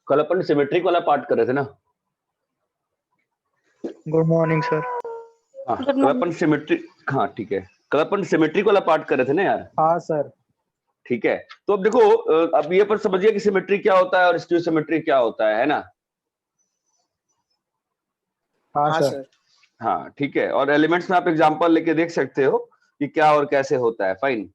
कल अपन सिमेट्रिक वाला पार्ट कर रहे थे ना। Good morning sir. हाँ कल अपन सिमेट्रिक, हाँ ठीक है, कल अपन सिमेट्रिक वाला पार्ट कर रहे थे ना यार। हाँ सर। ठीक है, तो अब देखो अब ये पर समझिए कि सिमेट्रिक क्या होता है और स्क्यू सिमेट्रिक क्या होता है ना। हाँ सर। हाँ ठीक है, और एलिमेंट्स में आप एग्जांपल लेके देख सकते हो कि क्या और कैसे होता है। फाइन।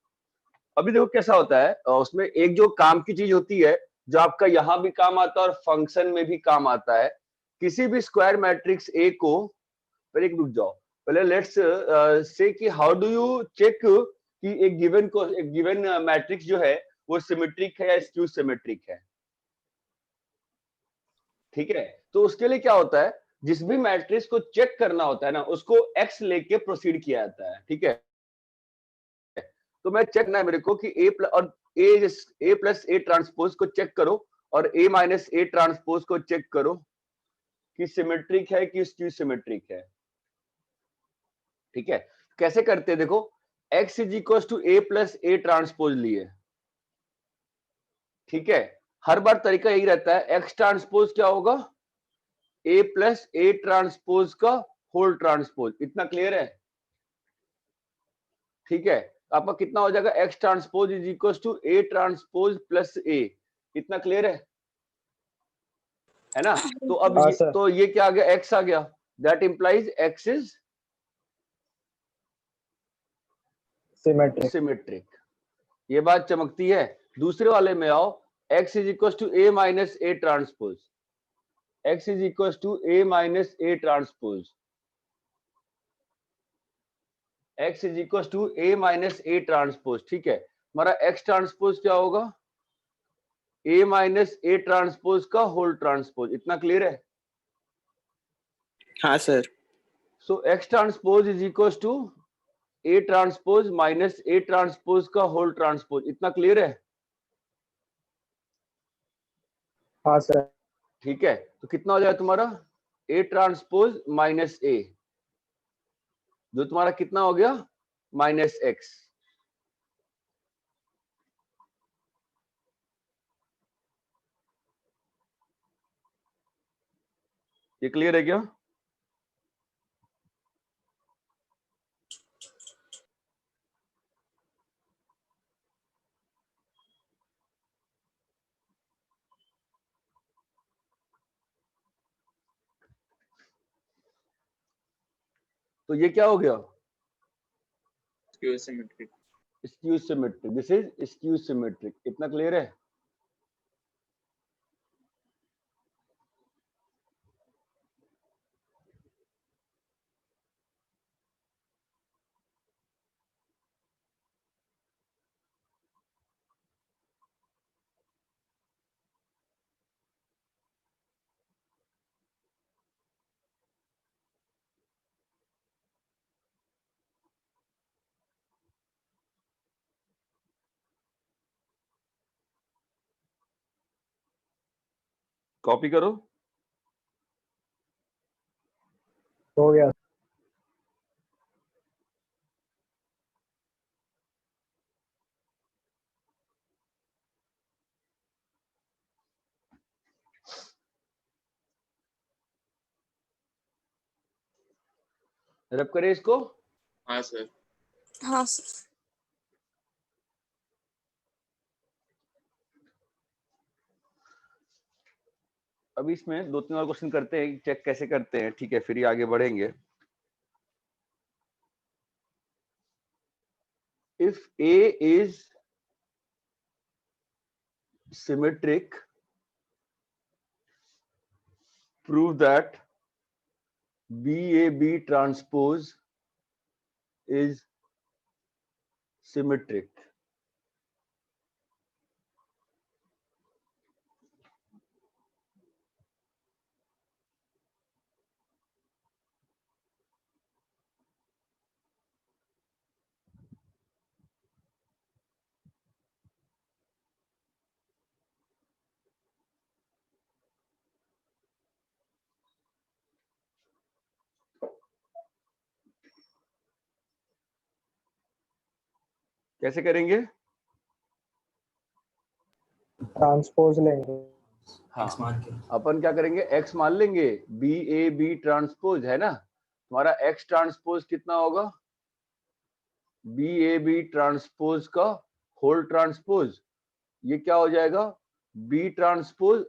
अभी देखो कैसा होता है, उसमें एक जो काम की चीज होती है जो आपका यहां भी काम आता है और फंक्शन में भी काम आता है। किसी भी स्क्वायर मैट्रिक्स ए को, पहले एक रुक जाओ, पहले लेट्स से कि हाउ डू यू चेक कि एक गिवन मैट्रिक्स जो है वो सिमेट्रिक है या स्क्यू सिमेट्रिक है। ठीक है, तो उसके लिए क्या होता है, जिस भी मैट्रिक्स को चेक करना होता है ना उसको एक्स लेके प्रोसीड किया जाता है। ठीक है, तो मैं चेक करना है मेरे को कि ए प्लस ए ट्रांसपोज को चेक करो और ए माइनस ए ट्रांसपोज को चेक करो कि सिमेट्रिक है कि स्क्यू सिमेट्रिक है। ठीक है, कैसे करते हैं देखो, x is equal to A plus A transpose लिए। ठीक है, हर बार तरीका यही रहता है, x ट्रांसपोज क्या होगा, ए प्लस ए ट्रांसपोज का होल ट्रांसपोज। इतना क्लियर है। ठीक है, आपका कितना हो जाएगा, x transpose is equal to A transpose plus A. इतना क्लियर है ना। तो अब हाँ ये, सर। तो ये क्या आ गया, x आ गया, that implies x is symmetric. Symmetric. ये बात चमकती है। दूसरे वाले में आओ, x is equal to A minus A transpose, x is equal to A minus A transpose, x is equal to A minus A transpose. ठीक है, हमारा x ट्रांसपोज क्या होगा, a माइनस ए ट्रांसपोज का होल ट्रांसपोज। इतना clear है। हाँ sir. So x transpose is equal to A transpose minus A transpose का होल ट्रांसपोज। इतना क्लियर है। हाँ सर। ठीक है, तो कितना हो जाएगा तुम्हारा, ए ट्रांसपोज माइनस ए, जो तुम्हारा कितना हो गया, माइनस एक्स। ये क्लियर है क्या। तो ये क्या हो गया, skew symmetric. Skew symmetric, this is skew symmetric. इतना क्लियर है। कॉपी करो। हो गया। रब करे इसको। हाँ सर। हाँ सर। अब इसमें दो तीन और क्वेश्चन करते हैं, चेक कैसे करते हैं। ठीक है, फिर ही आगे बढ़ेंगे। If A is symmetric, prove that BAB transpose is symmetric. कैसे करेंगे? ट्रांसपोज लेंगे। हाँ, अपन क्या करेंगे, x मान लेंगे, बी ए बी ट्रांसपोज है ना, तुम्हारा x ट्रांसपोज कितना होगा, बी ए बी ट्रांसपोज का होल ट्रांसपोज, ये क्या हो जाएगा, बी ट्रांसपोज,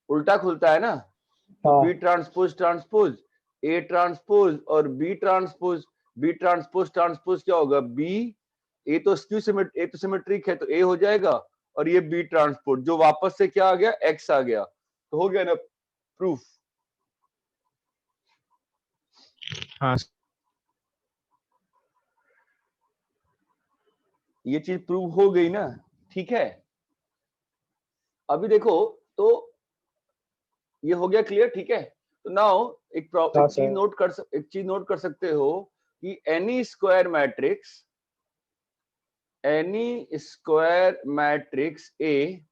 उल्टा खुलता है ना, तो हाँ B transpose transpose A transpose और B transpose, B transpose transpose क्या होगा, बी, ए तो ए तो सिमेट्रिक है तो ए हो जाएगा, और ये बी ट्रांसपोज जो वापस से क्या आ गया, एक्स आ गया, तो हो गया ना प्रूफ। हाँ ये चीज प्रूव हो गई ना, ठीक है। अभी देखो, तो ये हो गया क्लियर, ठीक है। तो नाउ हाँ एक चीज नोट कर सकते हो कि any square matrix A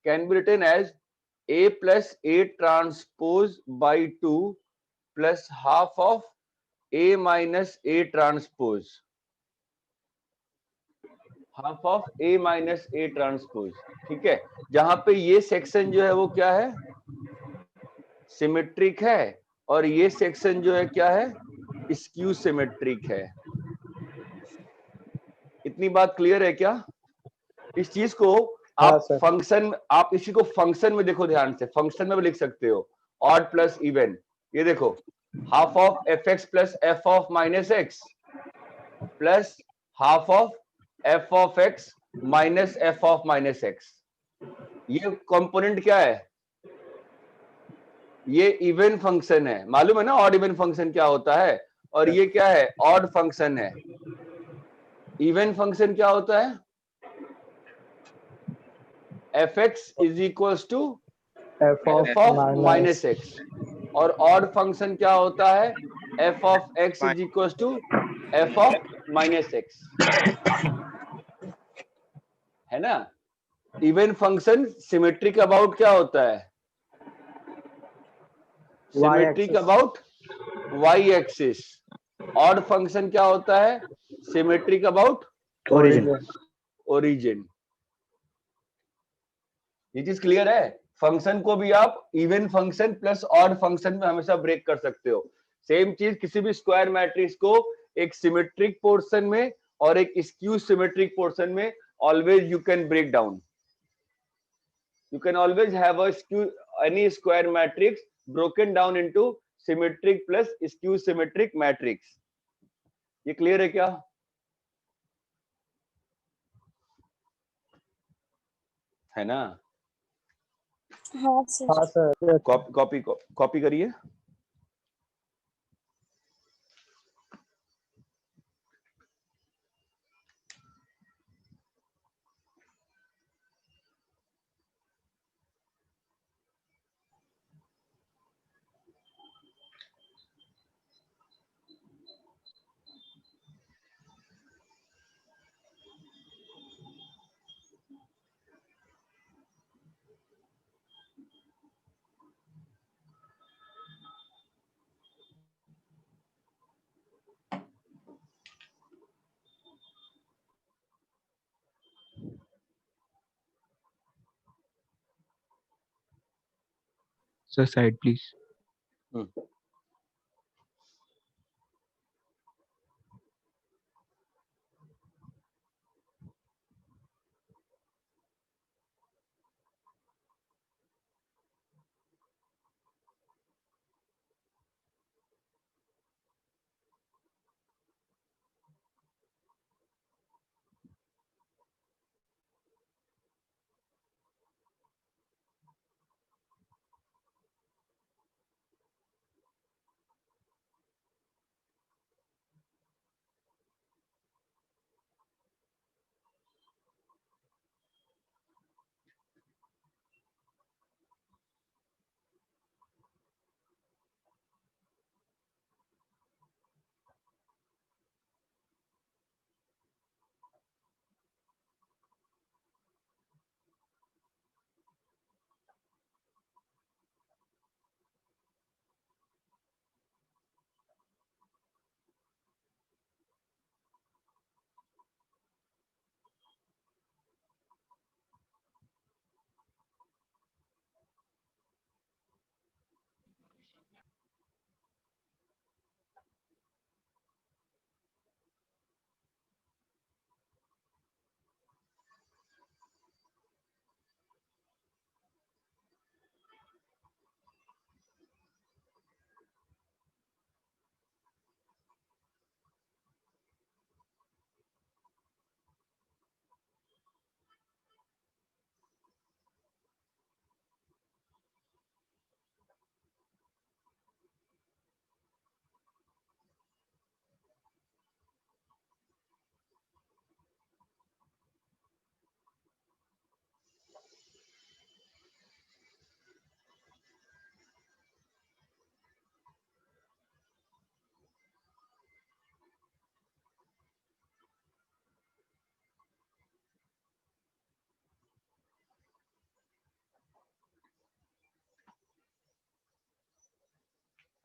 can be written as a plus a transpose by 2 plus half of a minus a transpose, half of a minus a transpose, ठीक है। जहां पे ये सेक्शन जो है वो क्या है, सिमेट्रिक है, और ये सेक्शन जो है क्या है, स्क्यू सिमेट्रिक है। इतनी बात क्लियर है क्या? इस चीज को हाँ आप सर। फंक्शन, आप इसी को फंक्शन में देखो ध्यान से, फंक्शन में भी लिख सकते हो, ऑड प्लस इवन। ये देखो, half of F x plus F of minus x plus half of F of x minus F of minus x, ये कंपोनेंट क्या है, ये इवन फंक्शन है, मालूम है ना ऑड इवन फंक्शन क्या होता है, और ये क्या है, ऑड फंक्शन है। इवन फंक्शन क्या होता है, F X is equals to F F of of minus X, और ऑड फंक्शन क्या होता है, F of X is equal to F of minus X, है ना। इवन फंक्शन सिमेट्रिक अबाउट क्या होता है, symmetric about Y axis. Odd function क्या होता है, सिमेट्रिक अबाउट ओरिजिन। ये चीज क्लियर है। फंक्शन को भी आप even function plus odd function में हमेशा ब्रेक कर सकते हो। सेम चीज किसी भी स्क्वायर मैट्रिक्स को एक सिमेट्रिक पोर्शन में और एक स्क्यू सिमेट्रिक पोर्शन में always you can break down. You can always have any square matrix broken down into symmetric plus skew symmetric matrix. ये क्लियर है क्या? है ना? हाँ सर। हाँ सर। कॉपी करिए। Sir, side please.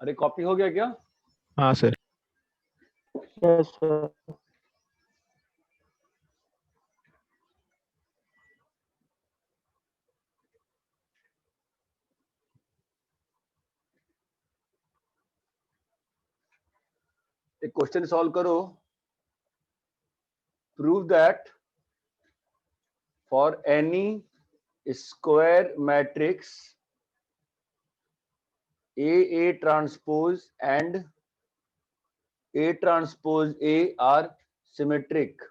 अरे कॉपी हो गया क्या? हाँ सर। Yes, sir. एक क्वेश्चन सॉल्व करो. Prove that for any square matrix A transpose and A transpose A are symmetric.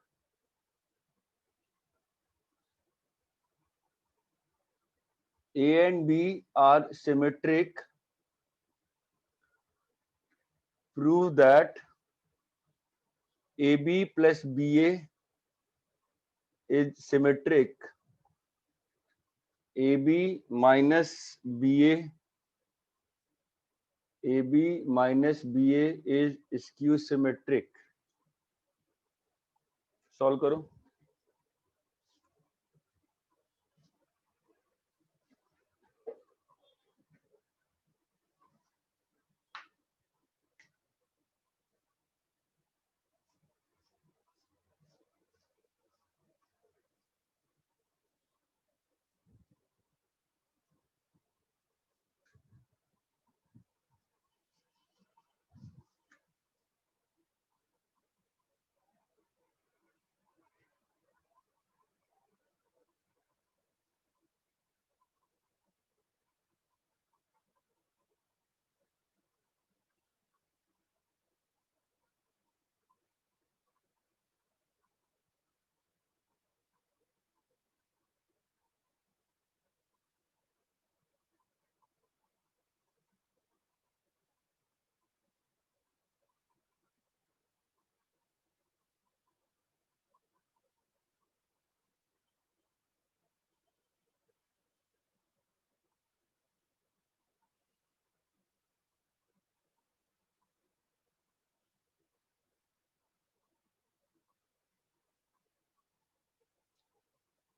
A and B are symmetric. Prove that AB plus BA is symmetric. AB minus BA is skew symmetric. Solve करो.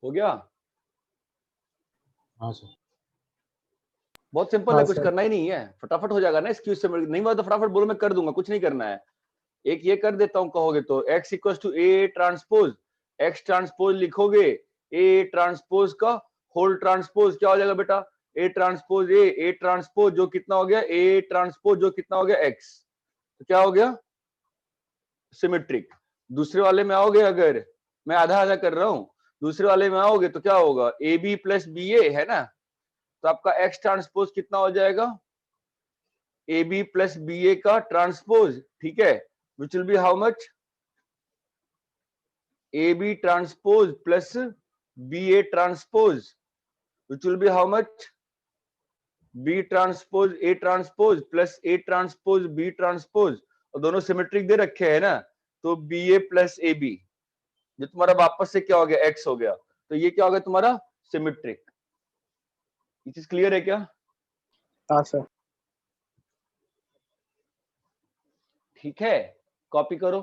हो गया? हाँ sir. बहुत simple हाँ है, कुछ sir. करना ही नहीं है, फटाफट हो जाएगा ना. स्क्यू symmetric नहीं हुआ तो फटाफट बोलो, मैं कर दूंगा, कुछ नहीं करना है. एक ये कर देता हूं कहोगे तो x equal to A transpose, x transpose लिखोगे, ए ट्रांसपोज का होल ट्रांसपोज क्या हो जाएगा बेटा? ए ट्रांसपोज ए ट्रांसपोज जो कितना हो गया? ए ट्रांसपोज जो कितना हो गया? x. तो क्या हो गया? सिमेट्रिक. दूसरे वाले में आओगे, अगर मैं आधा आधा कर रहा हूं, दूसरे वाले में आओगे तो क्या होगा? ए बी प्लस बी ए है ना, तो आपका x ट्रांसपोज कितना हो जाएगा? ए बी प्लस बी ए का ट्रांसपोज, ठीक है, which will be how much? AB transpose plus BA transpose, which will be how much? B transpose A transpose plus A transpose B transpose, और दोनों symmetric दे रखे हैं ना, तो BA plus AB जो तुम्हारा वापस से क्या हो गया? X हो गया. तो ये क्या हो गया तुम्हारा? सिमेट्रिक. ये चीज क्लियर है क्या? हाँ सर. ठीक है, कॉपी करो.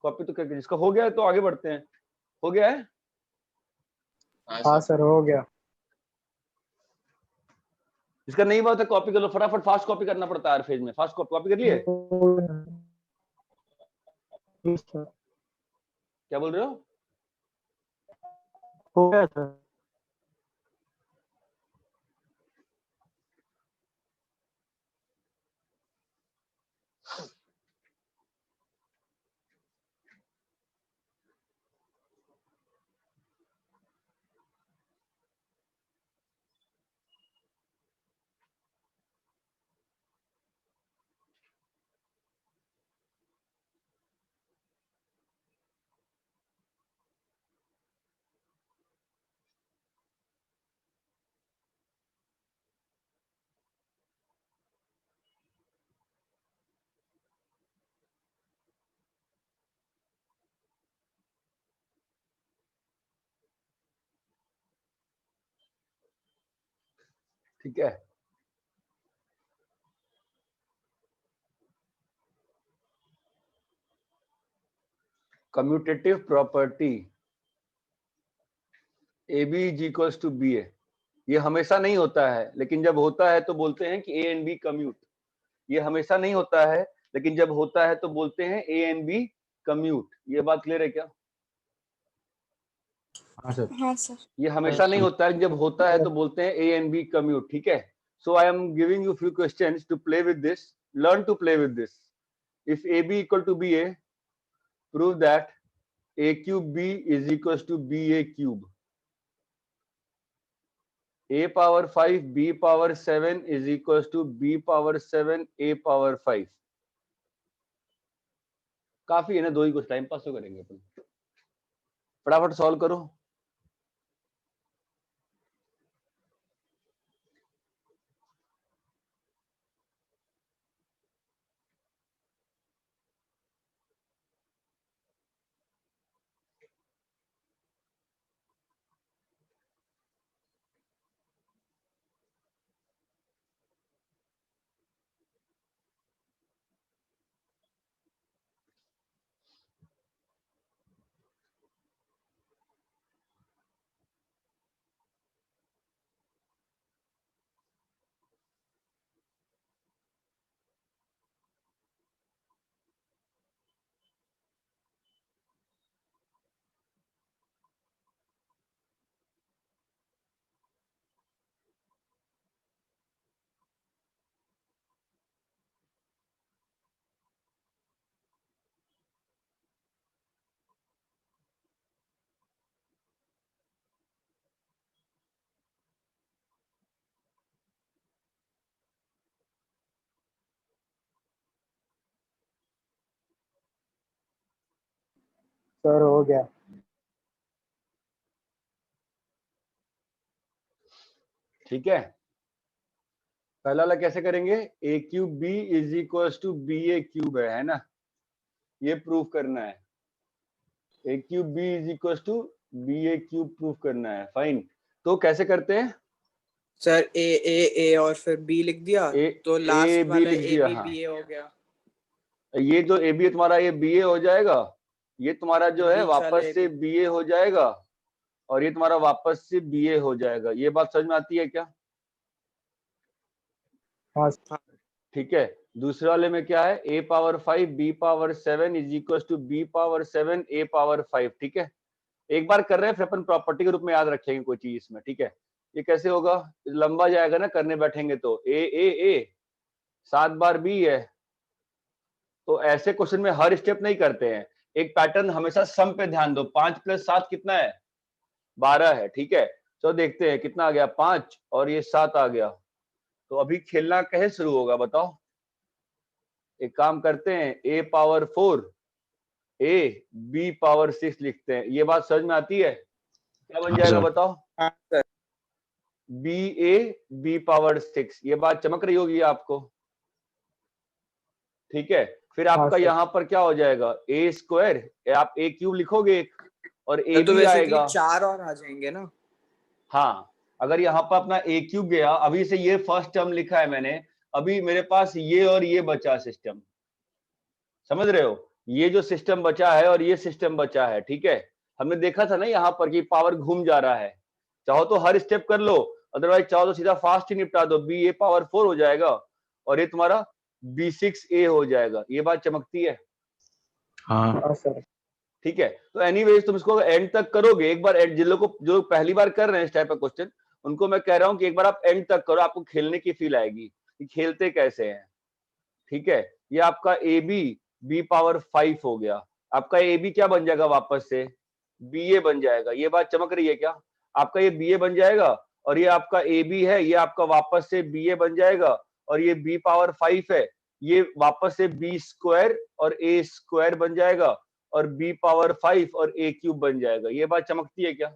कॉपी तो करके जिसका हो गया है तो आगे बढ़ते हैं. हो गया है? हाँ सर, हो गया. जिसका नहीं हुआ था कॉपी कर लो फटाफट. फास्ट कॉपी करना पड़ता है हर फेज में. फास्ट कॉपी कर लिए? Yes, sir. क्या बोल रहे हो? हो गया सर. ठीक है, commutative property AB is equals to BA, ये हमेशा नहीं होता है, लेकिन जब होता है तो बोलते हैं कि ए एंड बी कम्यूट। ये हमेशा नहीं होता है, लेकिन जब होता है तो बोलते हैं ए एंड बी कम्यूट। ये बात क्लियर है क्या? हाँ सर। हाँ सर। ये हमेशा नहीं होता है, जब होता है तो बोलते हैं ए एंड बी कम्यूट। ठीक है, so I am giving you few questions to play with this, learn to play with this. If A B equal to B A, prove that a cube b is equals to ba cube. A power 5 b power 7 is equals to b power 7 a power 5. काफी है ना, दो ही कुछ time pass तो करेंगे अपन। फटाफट solve करो। Sir हो गया। ठीक है, पहला वाला कैसे करेंगे? A cube B is equal to B A cube है ना, ये प्रूव करना है। A cube B is equal to B A cube prove करना है। फाइन, तो कैसे करते हैं? सर ए और फिर बी लिख दिया तो लास्ट वाला लिख ए दिया, बी हाँ। बी ए हो गया। ये जो ए बी है तुम्हारा, ये बी ए हो जाएगा, ये तुम्हारा जो है बीच वाला वापस से बी ए हो जाएगा, और ये तुम्हारा वापस से बी ए हो जाएगा। ये बात समझ में आती है क्या? हाँ ठीक है, दूसरे वाले में क्या है? a power 5 b power 7 is equal to b power 7 a power 5। ठीक है, एक बार कर रहे हैं, फिर अपन प्रॉपर्टी के रूप में याद रखेंगे कोई चीज इसमें। ठीक है, ये कैसे होगा? लंबा जाएगा ना करने बैठेंगे तो। a 7 बार b है, तो ऐसे क्वेश्चन में हर स्टेप नहीं करते हैं, एक पैटर्न हमेशा सम पे ध्यान दो। 5 + 7 कितना है? 12 है। ठीक है, तो देखते हैं कितना आ गया, 5 और ये 7 आ गया। तो अभी खेलना कहे शुरू होगा बताओ? एक काम करते हैं, a power 4 a b power 6 लिखते हैं। ये बात समझ में आती है? क्या बन जाएगा बताओ? हाँ sir. b a b power 6। ये बात चमक रही होगी आपको? ठीक है, फिर आपका सर। यहाँ पर क्या हो जाएगा? a स्क्वायर, आप a क्यूब लिखोगे एक, और a तो भी आएगा। 4 और आ जाएंगे ना? हाँ, अगर यहाँ पर अपना a क्यूब गया, अभी से ये फर्स्ट टर्म लिखा है मैंने, अभी मेरे पास ये और ये बचा सिस्टम, समझ रहे हो? ये जो सिस्टम बचा है और ये सिस्टम बचा है। ठीक है, हमने देखा था ना यहाँ पर कि पावर घूम जा रहा है। चाहो तो हर स्टेप कर लो, अदरवाइज चाहो तो सीधा फास्ट ही निपटा दो। बी ए पावर 4 हो जाएगा और ये तुम्हारा b6a हो जाएगा। ये बात चमकती है? हाँ सर। ठीक है, तो एनीवेज तुम इसको एंड तक करोगे। एक बार जिन लोगों को, जो पहली बार कर रहे हैं इस टाइप का क्वेश्चन, उनको मैं कह रहा हूं कि एक बार आप एंड तक करो, आपको खेलने की फील आएगी कि खेलते कैसे हैं। ठीक है, ये आपका ए बी b पावर 5 हो गया। आपका ए बी क्या बन जाएगा? वापस से बी ए बन जाएगा। ये बात चमक रही है क्या? आपका ये बी ए बन जाएगा, और ये आपका ए बी है, ये आपका वापस से बी ए बन जाएगा, और ये b पावर 5 है, ये वापस से b स्क्वायर और a स्क्वायर बन जाएगा, और b पावर 5 और a क्यूब बन जाएगा। ये बात चमकती है क्या?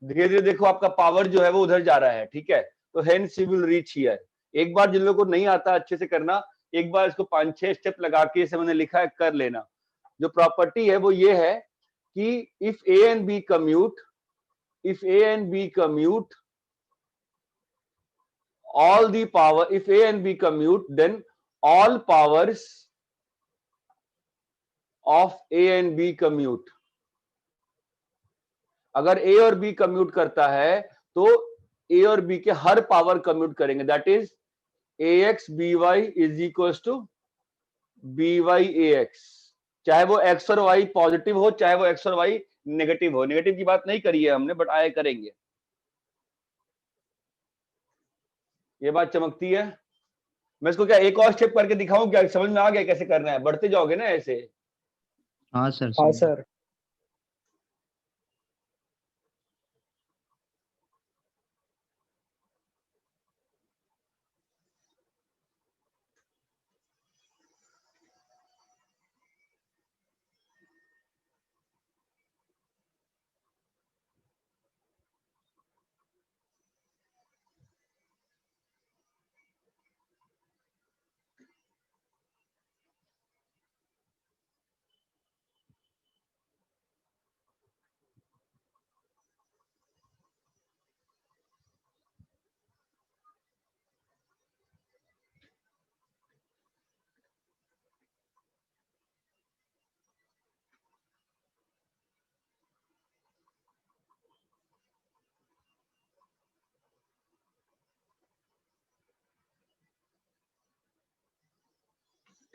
धीरे धीरे देखो आपका पावर जो है वो उधर जा रहा है। ठीक है, तो hence you will reach here. एक बार जिन लोगों को नहीं आता अच्छे से करना, एक बार इसको 5-6 स्टेप लगा के, जैसे मैंने लिखा है, कर लेना। जो प्रॉपर्टी है वो ये है कि if a and b commute, if a and b commute all the power, if a and b commute, then all powers of a and b commute। अगर a और b कम्यूट करता है तो ए और बी के हर power commute करेंगे, that is ax by is equal to by ax, चाहे वो x और y पॉजिटिव हो चाहे वो x और y नेगेटिव हो। नेगेटिव की बात नहीं करी है हमने, बट आए करेंगे। ये बात चमकती है। मैं इसको क्या एक और स्टेप करके दिखाऊं क्या? समझ में आ गया कैसे करना है? बढ़ते जाओगे ना ऐसे। हाँ सर हाँ समझ सर।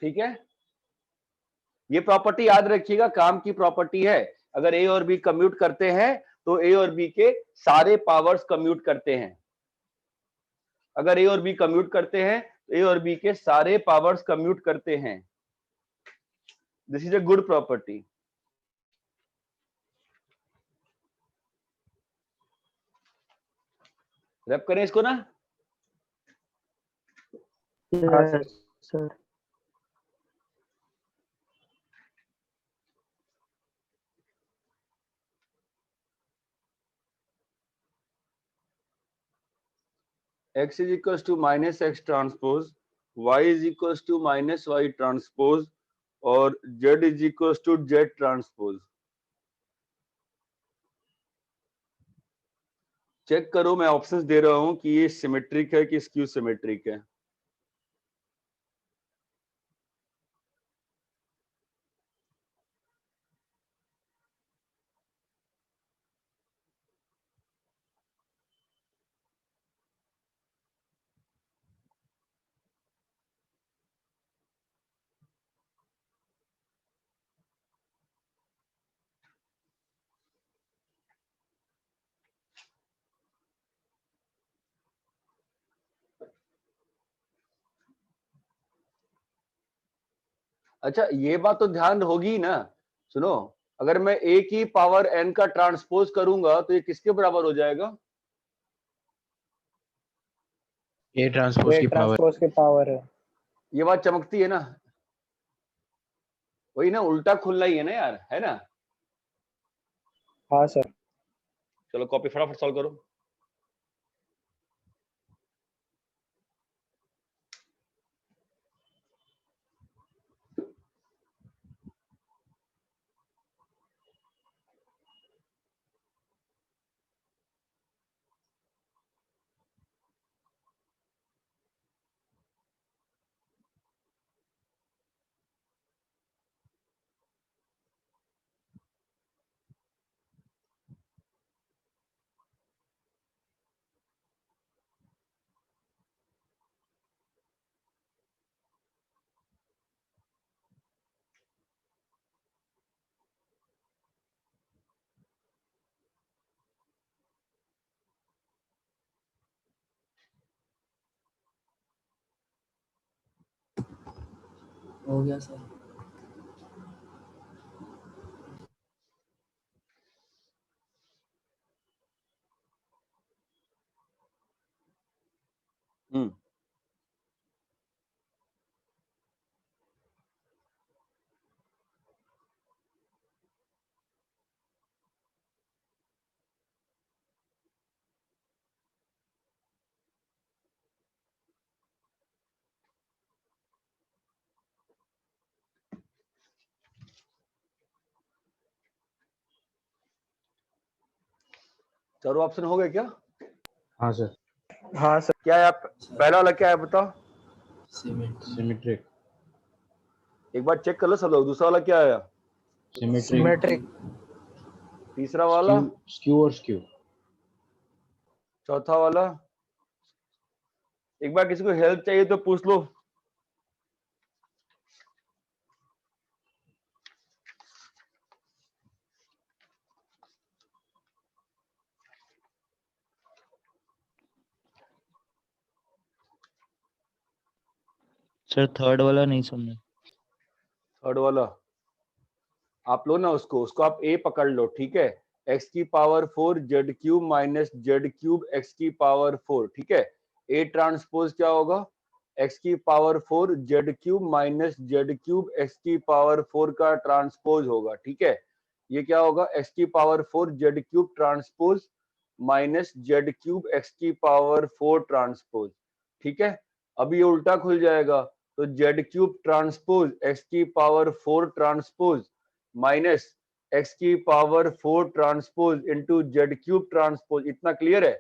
ठीक है, ये प्रॉपर्टी याद रखिएगा, काम की प्रॉपर्टी है। अगर ए और बी कम्यूट करते हैं तो ए और बी के सारे पावर्स कम्यूट करते हैं। अगर ए और बी कम्यूट करते हैं तो ए और बी के सारे पावर्स कम्यूट करते हैं। This is a good property. Wrap करें इसको ना। Yes sir. x is equals to minus x transpose, y is equals to minus y transpose और z is equals to z transpose। Check करो, मैं options दे रहा हूं कि ये सिमेट्रिक है कि स्क्यू सिमेट्रिक है। अच्छा, ये बात तो ध्यान होगी ना। सुनो, अगर मैं a की पावर n का ट्रांसपोज करूंगा तो ये किसके बराबर हो जाएगा? ए ट्रांसपोज ये की पावर। ट्रांसपोज की पावर है। ये बात चमकती है ना। वही ना, उल्टा खुलना ही है ना यार, है ना। हाँ सर। चलो कॉपी फटाफट सॉल्व करो। हो गया सर। चारों ऑप्शन हो गए क्या? हाँ सर। हाँ सर। क्या है आप, पहला वाला क्या है बताओ? सिमेट्रिक। एक बार चेक कर लो सब लोग। दूसरा वाला क्या आया? सिमेट्रिक। तीसरा वाला? स्क्यू और स्क्यू। चौथा वाला, एक बार किसी को हेल्प चाहिए तो पूछ लो। सर थर्ड वाला नहीं समझा। थर्ड वाला आप लो ना, उसको आप ए पकड़ लो, ठीक है। एक्स की power 4 Z cube minus Z cube X की पावर 4, ठीक है। ए ट्रांसपोज क्या होगा, एक्स की power 4 Z cube minus Z cube X की पावर 4 का ट्रांसपोज होगा, ठीक है। ये क्या होगा, एक्स की power 4 Z cube transpose minus Z cube X की पावर 4 ट्रांसपोज, ठीक है। अब ये उल्टा खुल जाएगा, तो जेड क्यूब ट्रांसपोज एक्स की पावर 4 ट्रांसपोज माइनस एक्स की power 4 transpose into Z cube transpose. इतना क्लियर है।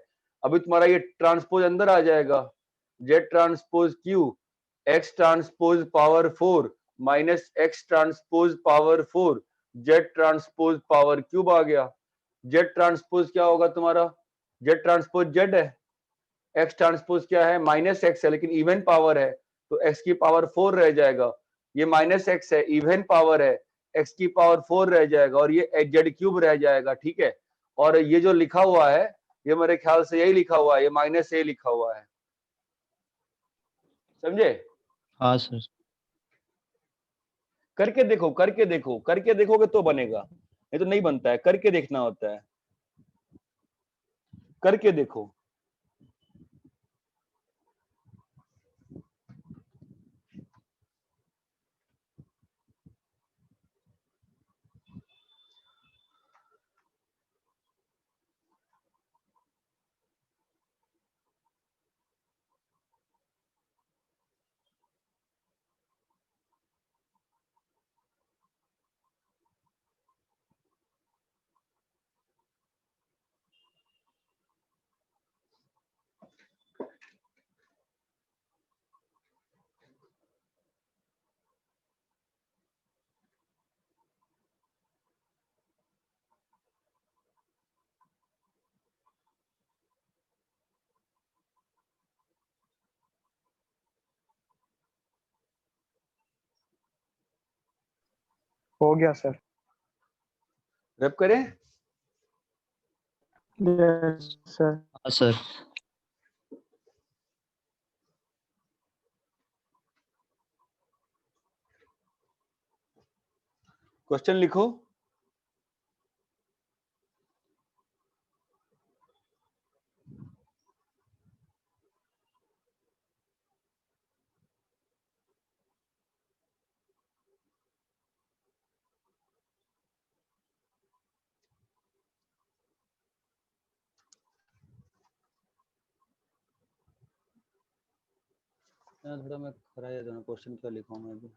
अभी तुम्हारा ये ट्रांसपोज अंदर आ जाएगा, Z transpose Q X transpose power 4 minus X transpose power 4 Z transpose power cube आ गया। जेड ट्रांसपोज क्या होगा तुम्हारा, जेड ट्रांसपोज जेड है, एक्स ट्रांसपोज क्या है, माइनस एक्स है लेकिन इवन पावर है, तो एक्स की पावर 4 रह जाएगा। ये माइनस एक्स है, इवन पावर है, एक्स की पावर 4 रह जाएगा, और ये जेड क्यूब रह जाएगा, ठीक है। और ये जो लिखा हुआ है, ये मेरे ख्याल से यही लिखा हुआ है, ये माइनस ए लिखा हुआ है, समझे। हाँ सर। करके देखो, करके देखो, करके देखोगे तो बनेगा, नहीं तो नहीं बनता है, करके देखना होता है, करके देखो। हो गया सर। रब करें, यस सर। हाँ सर। क्वेश्चन लिखो। थोड़ा मैं खड़ा जाता हूँ, क्वेश्चन क्या लिखा मैं अभी।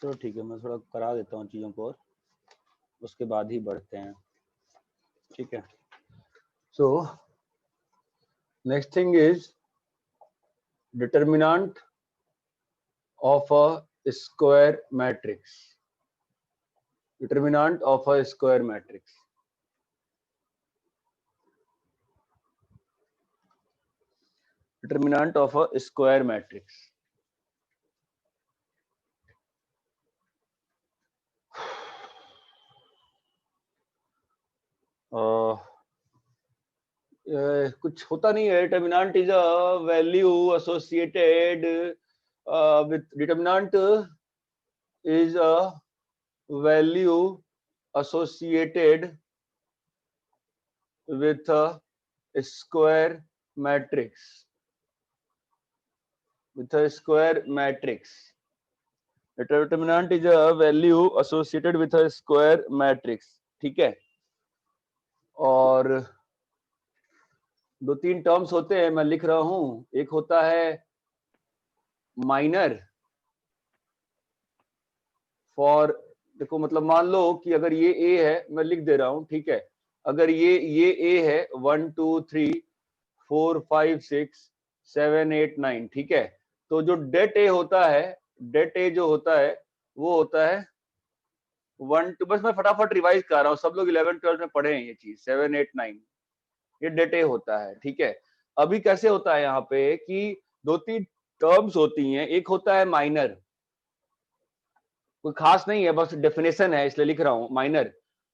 चलो ठीक है, मैं थोड़ा करा देता हूँ चीजों को और उसके बाद ही बढ़ते हैं, ठीक है। So next thing is determinant of a square matrix, determinant of a square matrix. Determinant of a square matrix. कुछ होता नहीं है, determinant is a value associated with, determinant is a value associated with a square matrix, with a square matrix. The determinant is a value associated with a square matrix, ठीक है। और दो तीन terms होते हैं, मैं लिख रहा हूं। एक होता है माइनर फॉर, देखो मतलब मान लो कि अगर ये ए है, मैं लिख दे रहा हूं, ठीक है। अगर ये ए है 1 2 3 4 5 6 7 8 9, ठीक है। तो जो डेट ए होता है det A जो होता है वो होता है 1 2, बस मैं फटाफट रिवाइज कर रहा हूँ, सब लोग 11 12 में पढ़े हैं ये चीज, 7 8 9, ये det A होता है, ठीक है। अभी कैसे होता है यहाँ पे कि 2-3 टर्म्स होती हैं, एक होता है माइनर, कोई खास नहीं है, बस डेफिनेशन है इसलिए लिख रहा हूं माइनर।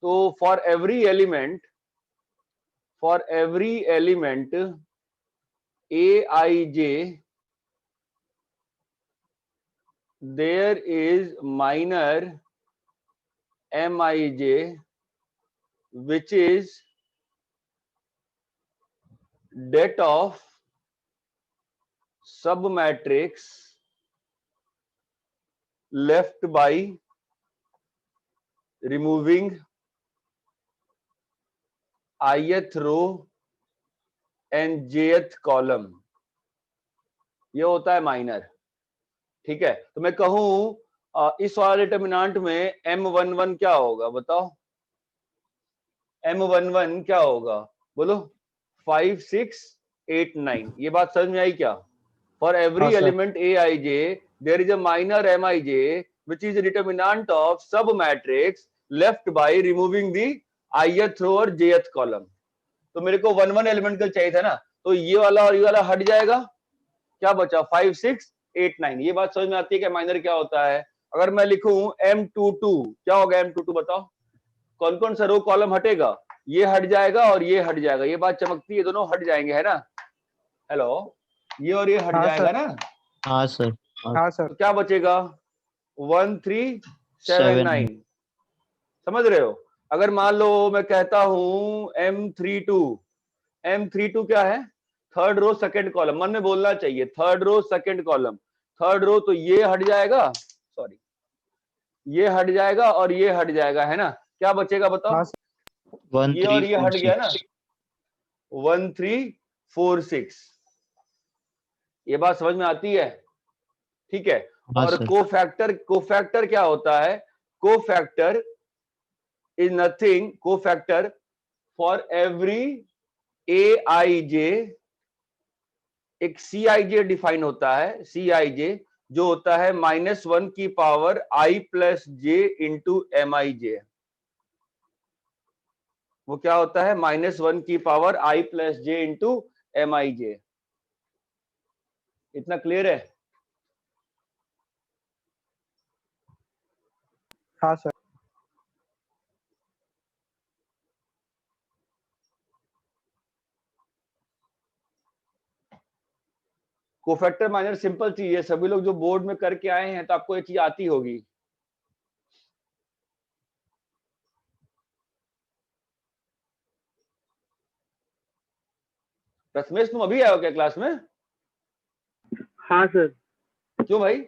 तो for every element A I J there is minor M I J which is det of sub matrix left by removing ith row and jth column, ये होता है माइनर, ठीक है। तो मैं कहूं इस वाले डिटरमिनेंट में M11 क्या होगा, बताओ M11 क्या होगा, बोलो 5 6 8 9, ये बात समझ में आई क्या? फॉर एवरी हाँ, sir. Element A I J there is a minor M I J which is determinant of sub matrix left by removing the ith row और jth कॉलम। तो मेरे को 1 1 एलिमेंट का चाहिए था ना, तो ये वाला और ये वाला हट जाएगा, क्या बचा 5 6 8 9। ये बात समझ में आती है कि माइनर क्या होता है। अगर मैं लिखूं M22 क्या होगा, M22 बताओ, कौन कौन सा रो कॉलम हटेगा, ये हट जाएगा और ये हट जाएगा, ये बात चमकती है, दोनों हट जाएंगे, है ना। हेलो, ये और ये हट हाँ, जाएगा सर। ना, हाँ सर। हाँ सर। तो क्या बचेगा 1 3 7 9, समझ रहे हो। अगर मान लो मैं कहता हूं M32 क्या है, थर्ड रो सेकंड कॉलम, मन में बोलना चाहिए, third row second column, third row, तो ये हट जाएगा, सॉरी ये हट जाएगा और ये हट जाएगा, है ना। क्या बचेगा बताओ, हाँ, ये और ये हट गया ना, 1 3 4 6, ये बात समझ में आती है, ठीक है। हाँ और सर। कोफैक्टर क्या होता है, cofactor is nothing, cofactor for every A I J, एक सी आई जे डिफाइन होता है, सी आई जे जो होता है -1 की power I plus J into M I जे, वो क्या होता है -1 की power I plus J into M I जे। इतना क्लियर है। हाँ सर। कोफैक्टर माइनर सिंपल चीज है, सभी लोग जो बोर्ड में करके आए हैं तो आपको ये चीज आती होगी। रश्मेश तुम अभी आए हो क्या क्लास में? हाँ सर। क्यों भाई?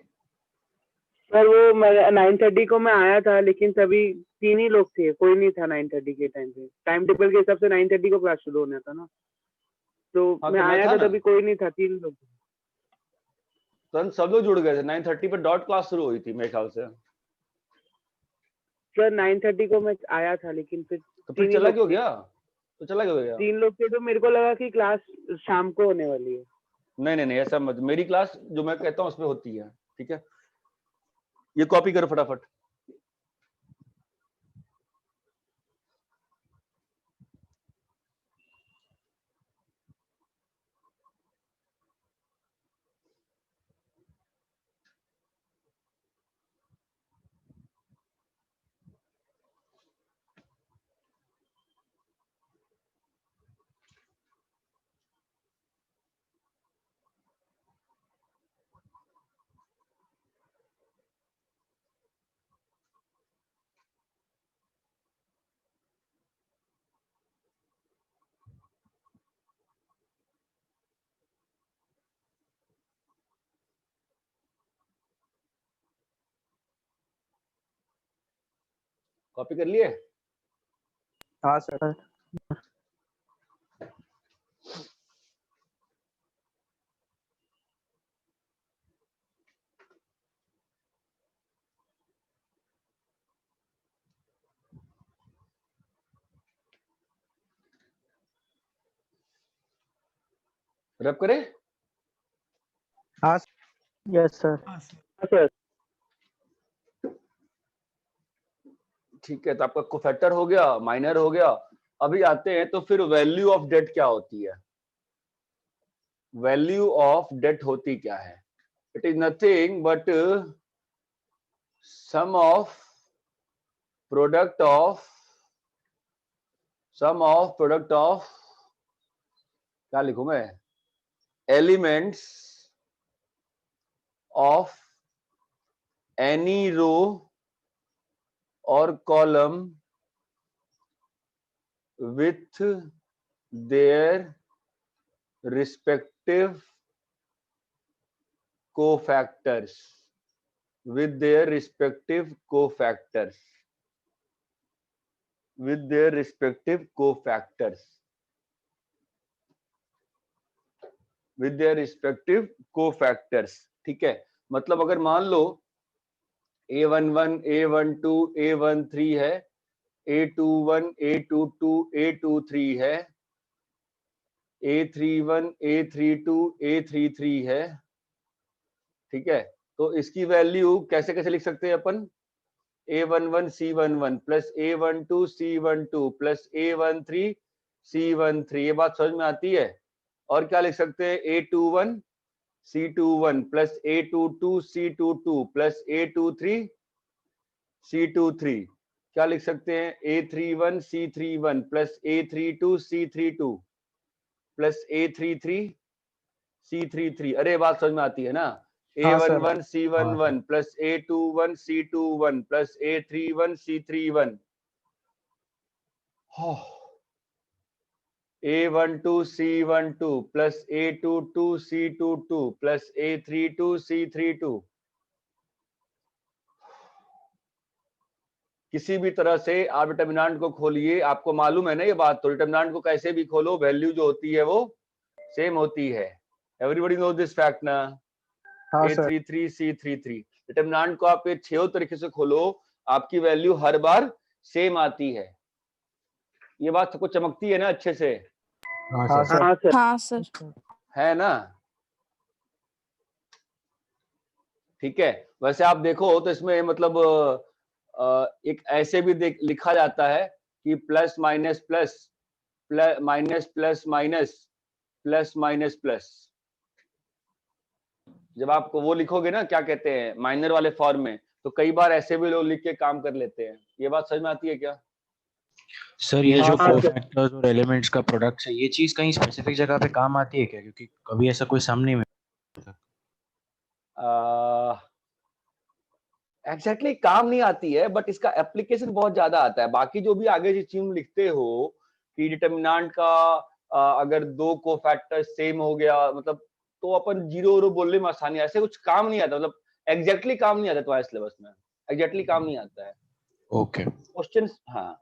सर वो मैं 9:30 को मैं आया था, लेकिन सभी 3 ही लोग थे, कोई नहीं था 9:30 के टाइम पे, टाइम टेबल के हिसाब से 9:30 को क्लास शुरू होना था ना, तो हाँ, मैं तो मैं आया था था ना, तभी कोई नहीं था, 3 लोग थे। तो सब लोग जुड़ गए थे, 9:30 पे डॉट क्लास शुरू हुई थी मेरे ख्याल से। सर 9:30 को मैं आया था, लेकिन फिर तो फिर 3 ही चला लोग क्यों थे। गया? तो चला क्यों गया? 3 लोग थे तो मेरे को लगा कि क्लास शाम को होने वाली है। नहीं नहीं नहीं, ऐसा मत, मेरी क्लास जो मैं कहता हूँ उसमें होती है, ठीक है। ये कॉपी करो फटाफट। कॉपी कर लिए? हाँ सर। रब करे। हाँ, यस सर। हाँ सर। ठीक है, तो आपका कोफैक्टर हो गया, माइनर हो गया। अभी आते हैं तो फिर वैल्यू ऑफ डेट क्या होती है? वैल्यू ऑफ डेट होती क्या है? It is nothing but sum of product of क्या लिखूं मैं, एलिमेंट्स ऑफ एनी रो और column with their respective cofactors with their respective cofactors with their respective cofactors with their respective cofactors। ठीक है, मतलब अगर मान लो A11 A12 A13 है, A21 A22 A23 है, A31 A32 A33 है। ठीक है, तो इसकी वैल्यू कैसे कैसे लिख सकते हैं अपन? A11 C11 plus A12 C12 plus A13 C13। ये बात समझ में आती है? और क्या लिख सकते हैं? A21 C21 plus A22 C22 plus A23 C23। क्या लिख सकते हैं? A31 C31 plus A32 C32 plus A33 C33। अरे बात समझ में आती है ना? हाँ sir. A11 C11 plus A21 C21 plus A31 C31। A12 C12 plus A22 C22 plus A32 C32। किसी भी तरह से आप डिटर्मिनेंट को खोलिए, आपको मालूम है ना ये बात, तो डिटर्मिनेंट को कैसे भी खोलो वैल्यू जो होती है वो सेम होती है। एवरीबॉडी नोज दिस फैक्ट ना? हाँ सर। A33 C33 डिटर्मिनेंट को आप ये 6 तरीके से खोलो, आपकी वैल्यू हर बार सेम आती है। ये बात सबको चमकती है ना अच्छे से? हाँ सर। हाँ सर। हाँ सर। है ना? ठीक है, वैसे आप देखो तो इसमें मतलब एक ऐसे भी लिखा जाता है कि plus minus plus minus plus minus plus minus plus. जब आप वो लिखोगे ना, क्या कहते हैं, माइनर वाले फॉर्म में, तो कई बार ऐसे भी लोग लिख के काम कर लेते हैं। ये बात समझ में आती है क्या? सर ये जो हाँ सर। कोफैक्टर्स और एलिमेंट्स का प्रोडक्ट है, ये चीज कहीं स्पेसिफिक जगह पे काम आती है क्या? क्योंकि कभी ऐसा कोई सामने में एग्जैक्टली काम नहीं आती है, बट इसका एप्लीकेशन बहुत ज्यादा आता है। बाकी जो भी आगे जिस चीज में लिखते हो कि डिटर्मिनेंट का अगर दो कोफैक्टर सेम हो गया, मतलब तो अपन जीरो रो बोलने में आसानी, ऐसे कुछ काम नहीं आता, मतलब एग्जैक्टली काम नहीं आता तुम्हारे सिलेबस में, एग्जैक्टली काम नहीं आता है ओके क्वेश्चन। हाँ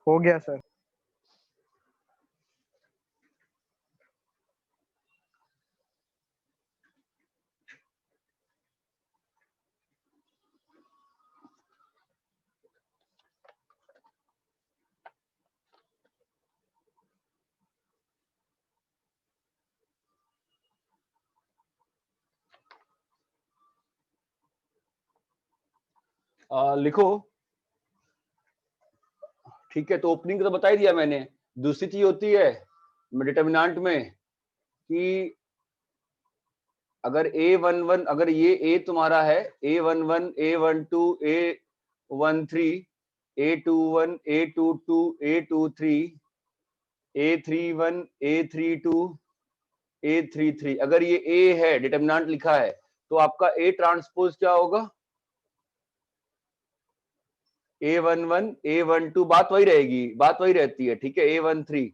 हो गया सर। लिखो। ठीक है, तो ओपनिंग तो बता ही दिया मैंने। दूसरी चीज होती है डिटर्मिनेंट में कि अगर A11 अगर ये A तुम्हारा है A11 A12 A13 A21 A22 A23 A31 A32 A33 अगर ये A है डिटरमिनेंट लिखा है तो आपका A ट्रांसपोज क्या होगा A11 A12 बात वही रहेगी, बात वही रहती है, ठीक है। A13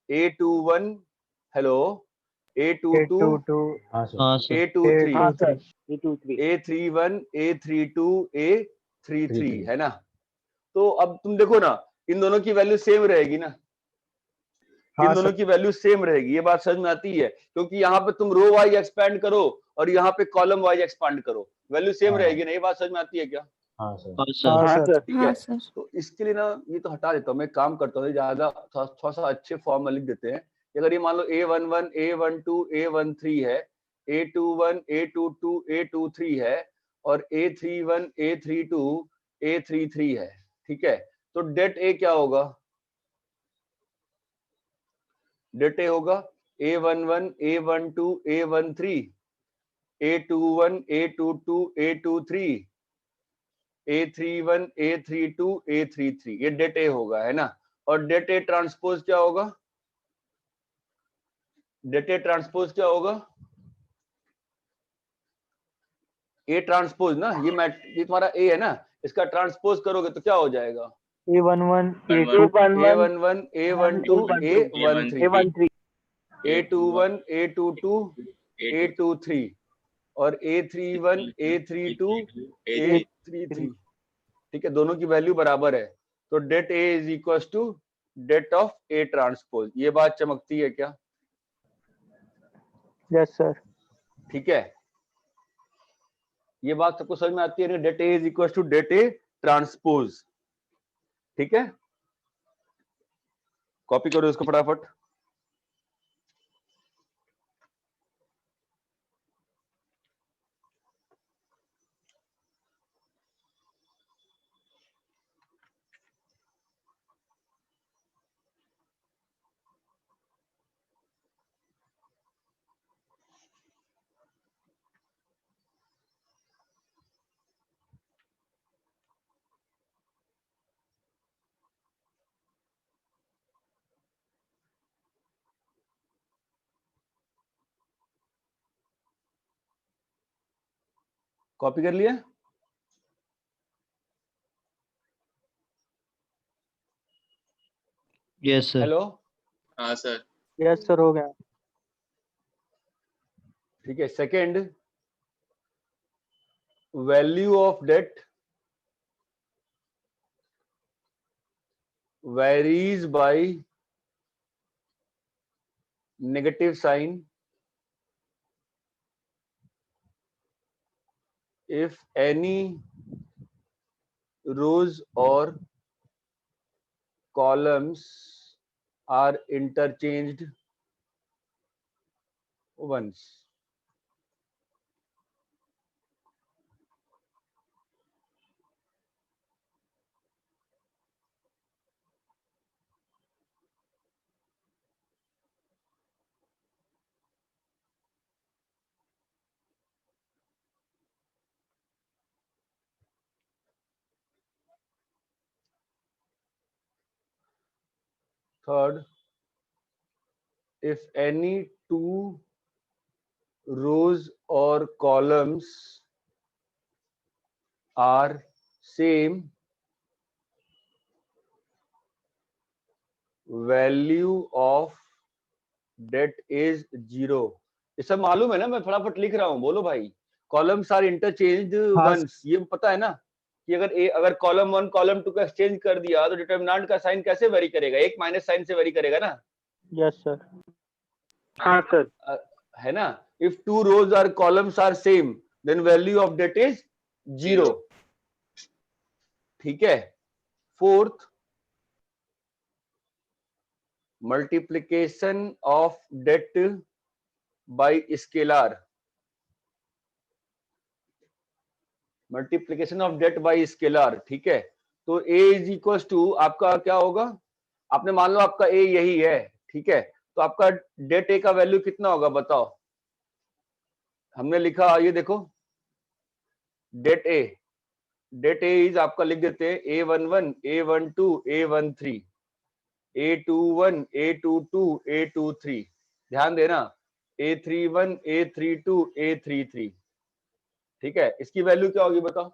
A21 हेलो A22 हाँ सर हाँ सर A23 हाँ sir A23 A31 A32 A33 33 है ना। तो अब तुम देखो ना इन दोनों की वैल्यू सेम रहेगी ना, इन हाँ दोनों सर की वैल्यू सेम रहेगी, ये बात समझ में आती है, क्योंकि यहाँ पे तुम रो वाइज एक्सपैंड करो और यहाँ पे कॉलम वाइज एक्सपैंड करो, वैल्यू सेम हाँ। रहेगी ना, ये बात समझ में आती है क्या? हाँ सर हाँ सर हाँ हाँ सर सर ठीक हाँ है। सर तो इसके लिए ना ये तो हटा देता हूँ, मैं काम करता हूँ ज्यादा थोड़ा सा अच्छे फॉर्म में लिख देते हैं। अगर ये मान लो A11 A12 A13 है, A21 A22 A23 है और A31 A32 A33 है, ठीक है। तो डेट A क्या होगा? डेट A होगा A11 A12 A13 A21 A22 A23 A31 A32 A33 ये डेट A होगा, है ना। और डेट A ट्रांसपोज क्या होगा? डेट A ट्रांसपोज क्या होगा? A ट्रांसपोज ना, ये तुम्हारा A है ना, इसका ट्रांसपोज करोगे तो क्या हो जाएगा? A11 A11 A11 A12 A13 A13 A21 A22 A23 और A31 A32 A33, ठीक है, दोनों की वैल्यू बराबर है, तो det A is equal to det of A transpose. ये बात चमकती है क्या? यस सर ठीक है, ये बात सबको समझ में आती है, det A is equal to det A transpose, ठीक है। कॉपी करो इसको फटाफट। कॉपी कर लिया? यस सर हेलो, हाँ सर यस सर हो गया ठीक है। Second, value of det varies by negative sign if any rows or columns are interchanged once. Third, if any two rows or columns are same value of det is 0। ये सब मालूम है ना, मैं फटाफट लिख रहा हूं, बोलो भाई। कॉलम्स आर इंटरचेंज्ड हाँ वंस, ये पता है ना कि अगर कॉलम 1 कॉलम 2 का एक्सचेंज कर दिया तो डिटरमिनेंट का साइन कैसे वेरी करेगा? एक माइनस साइन से वेरी करेगा ना, यस सर हाँ सर है ना। If two rows or columns are same then value of det is 0, ठीक है। Fourth, multiplication of det by scalar, multiplication of det by scalar, ठीक है। तो a इज इक्वल टू आपका क्या होगा? आपने मान लो आपका a यही है, ठीक है, तो आपका डेट a का वैल्यू कितना होगा बताओ? हमने लिखा, ये देखो डेट ए इज आपका लिख देते हैं A11, A12, A13, A21, A22, A23, ध्यान देना A31, A32, A33, ठीक है। इसकी वैल्यू क्या होगी बताओ?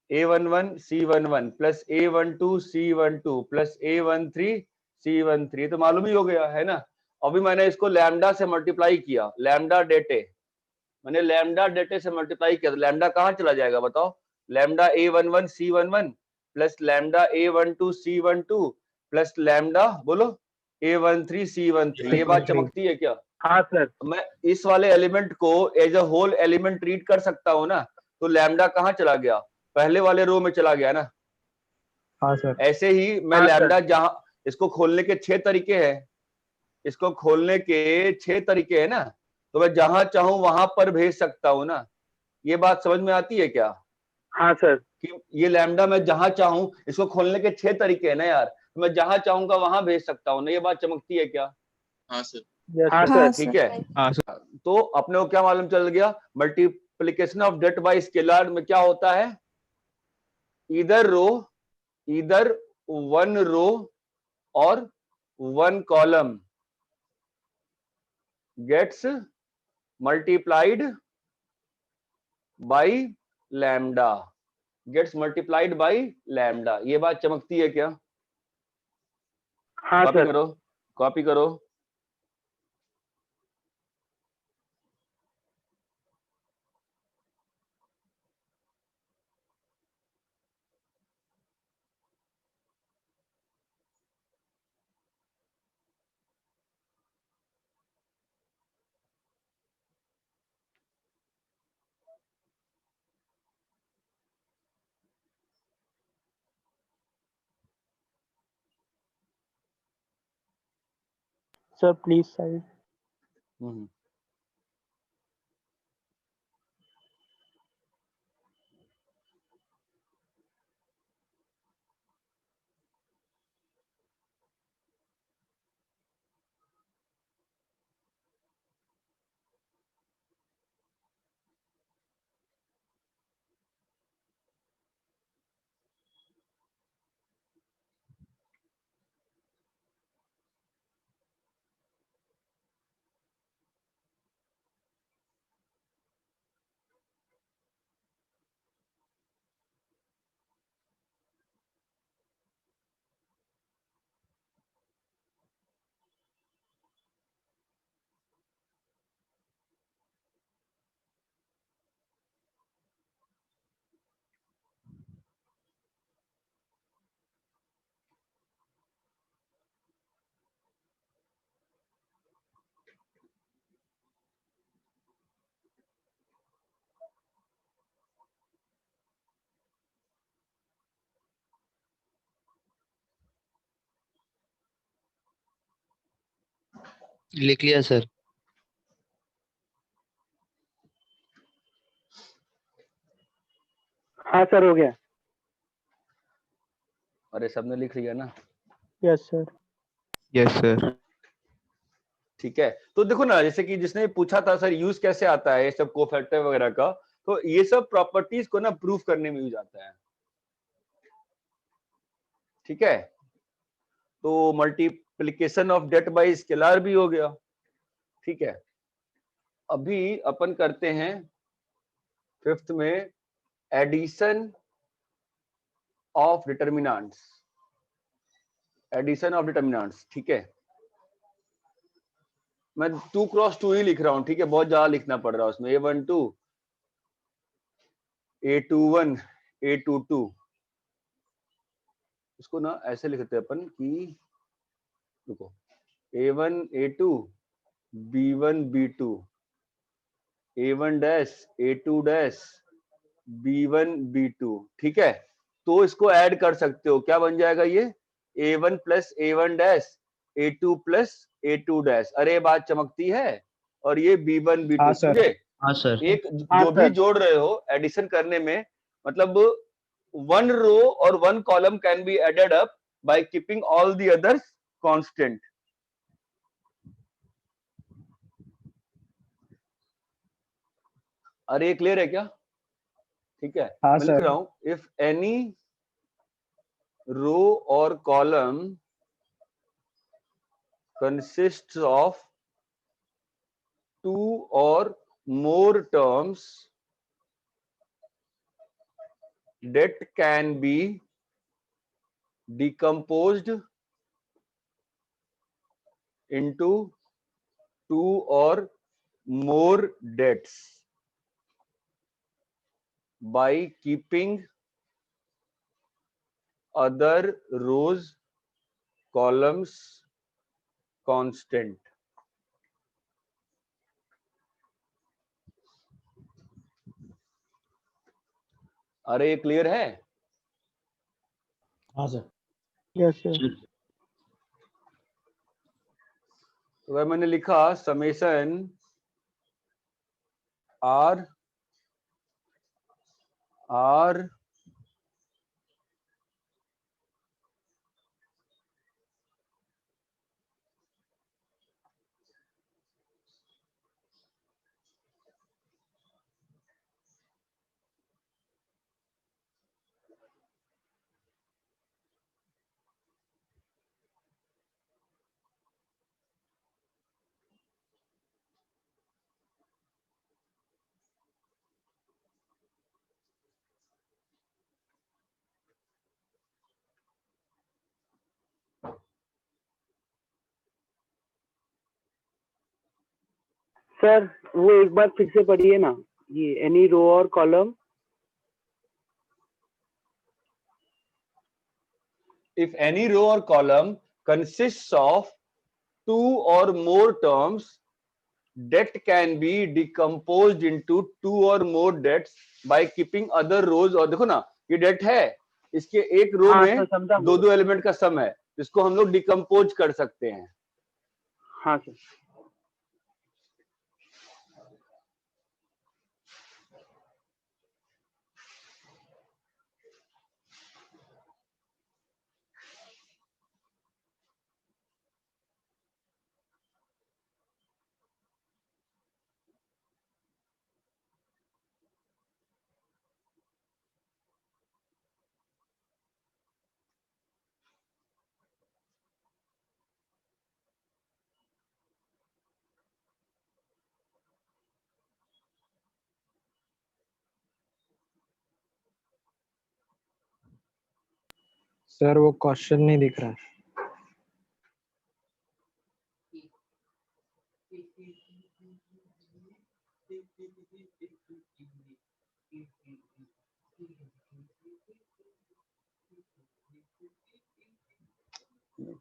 A11 C11 plus A12 C12 plus A13 C13, तो मालूम ही हो गया है ना। अभी मैंने इसको लैम्डा से मल्टीप्लाई किया, लैम्डा डेटे, मैंने लैम्डा डेटे से मल्टीप्लाई किया, तो लैम्डा कहाँ चला जाएगा बताओ? Lambda A11 C11 plus lambda A12 C12 plus lambda बोलो A13 C13, ये बात चमकती है क्या? हाँ सर। मैं इस वाले एलिमेंट को as a whole element treat कर सकता हूँ ना, तो लैम्डा कहाँ चला गया? पहले वाले रो में चला गया ना। हाँ सर। ऐसे ही मैं हाँ, लैम्डा, जहां इसको खोलने के 6 तरीके हैं, इसको खोलने के 6 तरीके हैं ना, तो मैं जहां चाहूं वहां पर भेज सकता हूं ना। ये बात समझ में आती है क्या? हाँ सर। कि ये लैम्डा मैं जहां चाहूं, इसको खोलने के 6 तरीके हैं ना यार, तो मैं जहां चाहूंगा वहां भेज सकता हूं ना। ये बात चमकती है क्या? हाँ सर। यस हाँ सर। हाँ ठीक सर। है। हाँ सर। तो अपने को क्या मालूम चल गया? Multiplication of det by scalar में क्या होता है? इधर वन रो और one column gets multiplied by lambda, gets multiplied by lambda। ये बात चमकती है क्या? हाँ कॉपी सर। करो, कॉपी करो। Sir please side. लिख लिया सर। हाँ सर, हो गया। अरे सबने लिख लिया ना? Yes sir. Yes sir. ठीक है। तो देखो ना, जैसे कि जिसने पूछा था सर यूज कैसे आता है ये सब कोफैक्टर वगैरह का, तो ये सब प्रॉपर्टीज को ना प्रूफ करने में यूज आता है। ठीक है। तो multiplication of det by scalar भी हो गया। ठीक है। अभी अपन करते हैं 5th में addition of determinants, addition of determinants. ठीक है। मैं 2x2 ही लिख रहा हूं, ठीक है, बहुत ज्यादा लिखना पड़ रहा है उसमें। A12, A21, A22, इसको ना ऐसे लिखते हैं अपन कि देखो A1, A2, B1, B2, A1 dash, A2 dash, B1, B2। ठीक है। तो इसको ऐड कर सकते हो, क्या बन जाएगा ये? A1 plus A1 dash, A2 plus A2 dash. अरे बात चमकती है। और ये B1, B2। हाँ सर। समझे? हाँ सर। एक हाँ जो भी सर। जोड़ रहे हो एडिशन करने में, मतलब वन रो और one column can be added up by keeping all the others constant. अरे ये क्लियर है क्या? ठीक है, हाँ मैं लिख सर। रहा हूं, इफ एनी रो और column consists of two or more terms that can be decomposed into two or more dates by keeping other rows columns constant. अरे ये क्लियर है? हाँ सर। Yes sir. तो वह मैंने लिखा समेशन आर सर वो एक बार फिर से पढ़िए ना, ये एनी रो और column. if any row or column consists of two or more terms that can be decomposed into two or more dates by keeping other rows, और देखो ना ये det है, इसके एक रो हाँ में सर, समझा दो दो एलिमेंट का सम है, जिसको हम लोग डिकम्पोज कर सकते हैं। हाँ सर। सर वो क्वेश्चन नहीं दिख रहा है।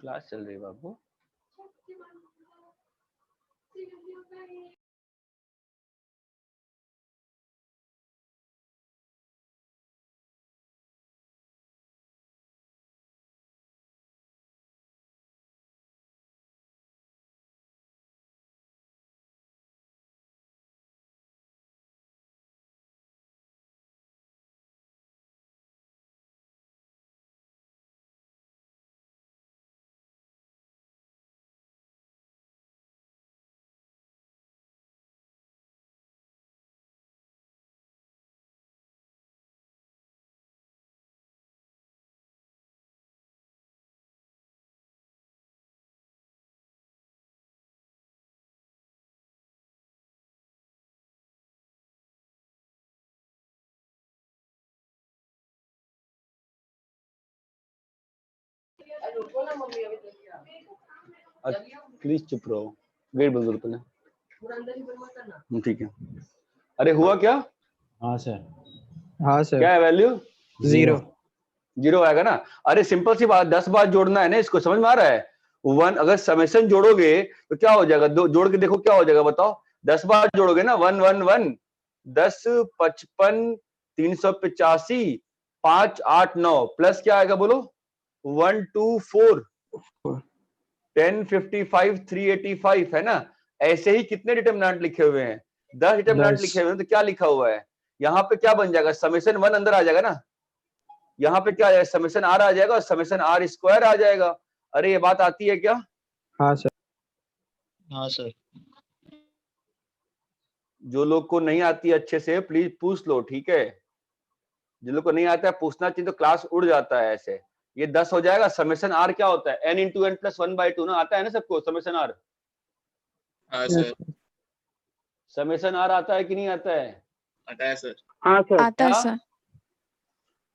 क्लास चल रही है बाबू। प्लीज चुप रहो, वेट बोल दो पहले। ठीक है। अरे हुआ क्या? हाँ सर। हाँ सर। क्या है वैल्यू? 0। 0 आएगा ना। अरे सिंपल सी बात, 10 बार जोड़ना है ना, इसको समझ में आ रहा है? 1 अगर समेशन जोड़ोगे तो क्या हो जाएगा, जोड़ के देखो क्या हो जाएगा बताओ। 10 बार जोड़ोगे ना, 1 1 1 10 55 385 5 8 9 प्लस क्या आएगा बोलो, 1 2 4 10 55 385 है ना। ऐसे ही कितने डिटरमिनेंट लिखे हुए हैं? 10 डिटरमिनेंट 10। लिखे हुए हैं। तो क्या लिखा हुआ है यहाँ पे, क्या बन जाएगा, समेशन 1 अंदर आ जाएगा ना, यहाँ पे क्या आ जाएगा, समेशन आर आ जाएगा और समेशन आर स्क्वायर आ जाएगा। अरे ये बात आती है क्या? हाँ सर। हाँ सर। जो लोग को नहीं आती अच्छे से प्लीज पूछ लो, ठीक है। जिन लोग को नहीं आता है पूछना चाहिए, तो क्लास उड़ जाता है ऐसे। ये 10 हो जाएगा। समेशन आर क्या होता है? n इंटू एन प्लस 1/2 ना, आता है ना सबको समेशन आर? हाँ सर, समेशन आर आता है कि नहीं आता है? आता है सर। हाँ सर। आता है क्या? सर।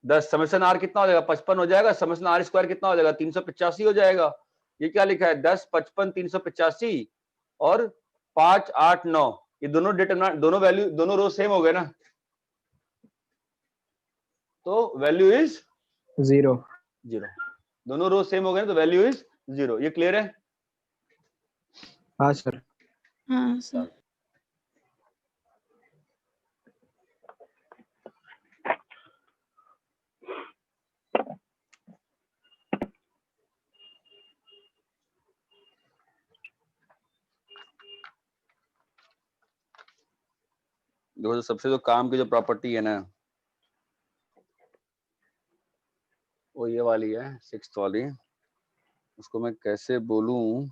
10 समेशन आर कितना हो जाएगा? 55 हो जाएगा। समेशन आर स्क्वायर कितना हो जाएगा? 385 हो जाएगा। ये क्या लिखा है? 10, 55, 385 और 5, 8, 9। ये दोनों डिटरमिनेंट, दोनों वैल्यू, दोनों रो सेम हो गए ना, तो वैल्यू इज 0। 0। दोनों रो सेम हो गए ना, तो वैल्यू इज 0। ये क्लियर है? हाँ सर। हाँ सर। देखो, जो सबसे जो काम की जो प्रॉपर्टी है ना, वो ये वाली है, 6th वाली। उसको मैं कैसे बोलूं?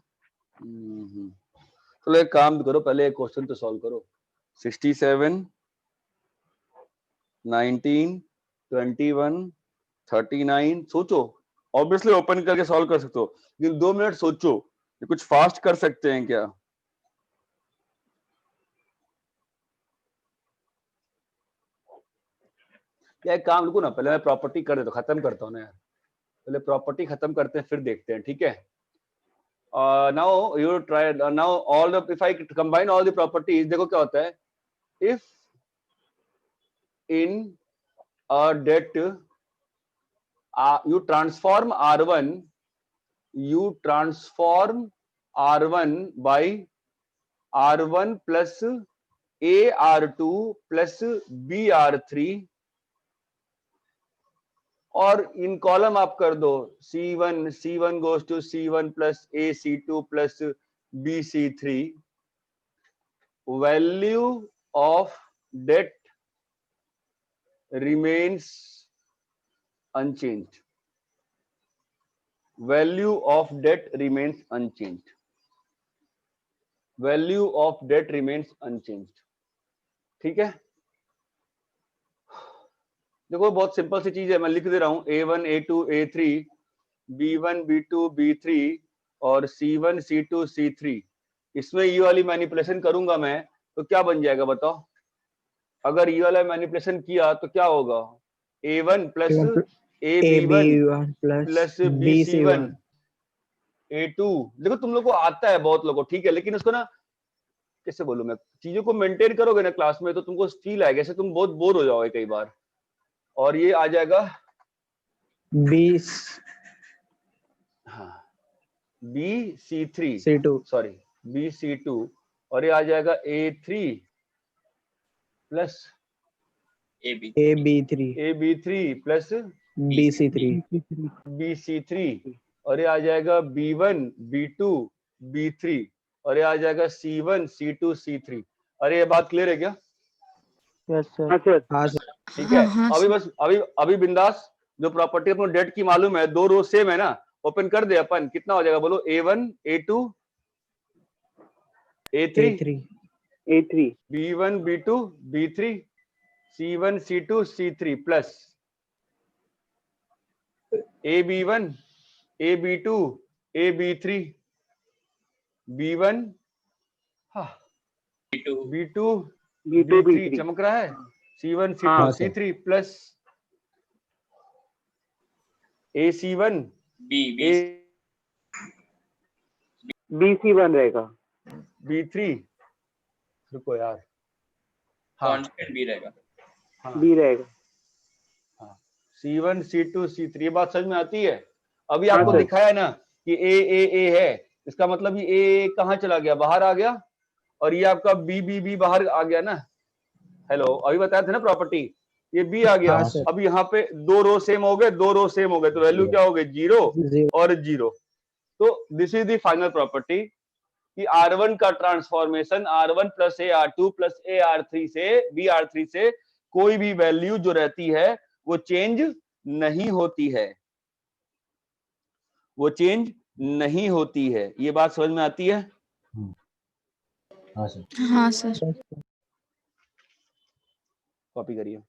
चलो एक काम करो, पहले एक क्वेश्चन तो सॉल्व करो। 67, 19, 21, 39। सोचो, ऑब्वियसली ओपन करके सॉल्व कर सकते हो, लेकिन 2 मिनट सोचो, ये कुछ फास्ट कर सकते हैं क्या? क्या एक काम, रुको ना, पहले मैं प्रॉपर्टी कर देता हूं, खत्म करता हूं ना यार। पहले प्रॉपर्टी खत्म करते हैं, फिर देखते हैं, ठीक है। now you try, now all the, if I combine all the properties, देखो क्या होता है। if in a det you transform r1 by r1 plus ar2 plus br3, और इन कॉलम आप कर दो C1 goes to C1 plus AC2 plus BC3, value of det remains unchanged. Value of debt remains unchanged. Value of debt remains unchanged. ठीक है। देखो बहुत simple सी चीज है, मैं लिख दे रहा हूं A1 A2 A3 B1 B2 B3 और C1 C2 C3। इसमें ये वाली मैनिपुलेशन करूंगा मैं, तो क्या बन जाएगा बताओ? अगर ये वाला मैनिपुलेशन किया तो क्या होगा? A1 plus AB1 plus BC1 A2। देखो तुम लोग को आता है बहुत लोगों को, ठीक है, लेकिन उसको ना कैसे बोलूं मैं, चीजों को मेंटेन करोगे ना क्लास में, तो तुमको फील आएगा, ऐसे तुम बहुत बोर हो जाओगे कई बार। और ये आ जाएगा 20 हाँ BC3 C2 सॉरी BC2, और ये आ जाएगा A3 plus AB3 plus BC3, और ये आ जाएगा B1 B2 B3, और ये आ जाएगा C1 C2 C3। अरे ये बात क्लियर है क्या? हाँ सर। हाँ सर। ठीक है। हाँ, अभी बस अभी बिंदास, जो प्रॉपर्टी अपने डेट की मालूम है, 2 रो सेम है ना, ओपन कर दे अपन। कितना हो जाएगा बोलो? A1 A2 A3 B1 B2 B3 C1 C2 C3 plus AB1 AB2 AB3 B1 B2 B3 चमक रहा है, C1 C2 हाँ, C3 प्लस AC1 BC1 रहेगा। B3, रुको यार, कांस्टेंट बी रहेगा। B रहेगा। C1 C2 C3। ये बात समझ में आती है? अभी हाँ आपको सर। दिखाया ना कि A है, इसका मतलब ये A कहाँ चला गया? बाहर आ गया, और ये आपका B बाहर आ गया ना। हेलो, अभी बताया था ना प्रॉपर्टी, ये B आ गया। हाँ सर। अब यहाँ पे 2 रो सेम हो गए, 2 रो सेम हो गए, तो वैल्यू क्या हो गई? 0 और 0। तो this is the final property कि R1 का transformation R1 plus AR2 plus AR3 से BR3 से कोई भी वैल्यू जो रहती है वो चेंज नहीं होती है, वो चेंज नहीं होती है। ये बात समझ में आती है? हाँ सर। हाँ सर। कॉपी करिए।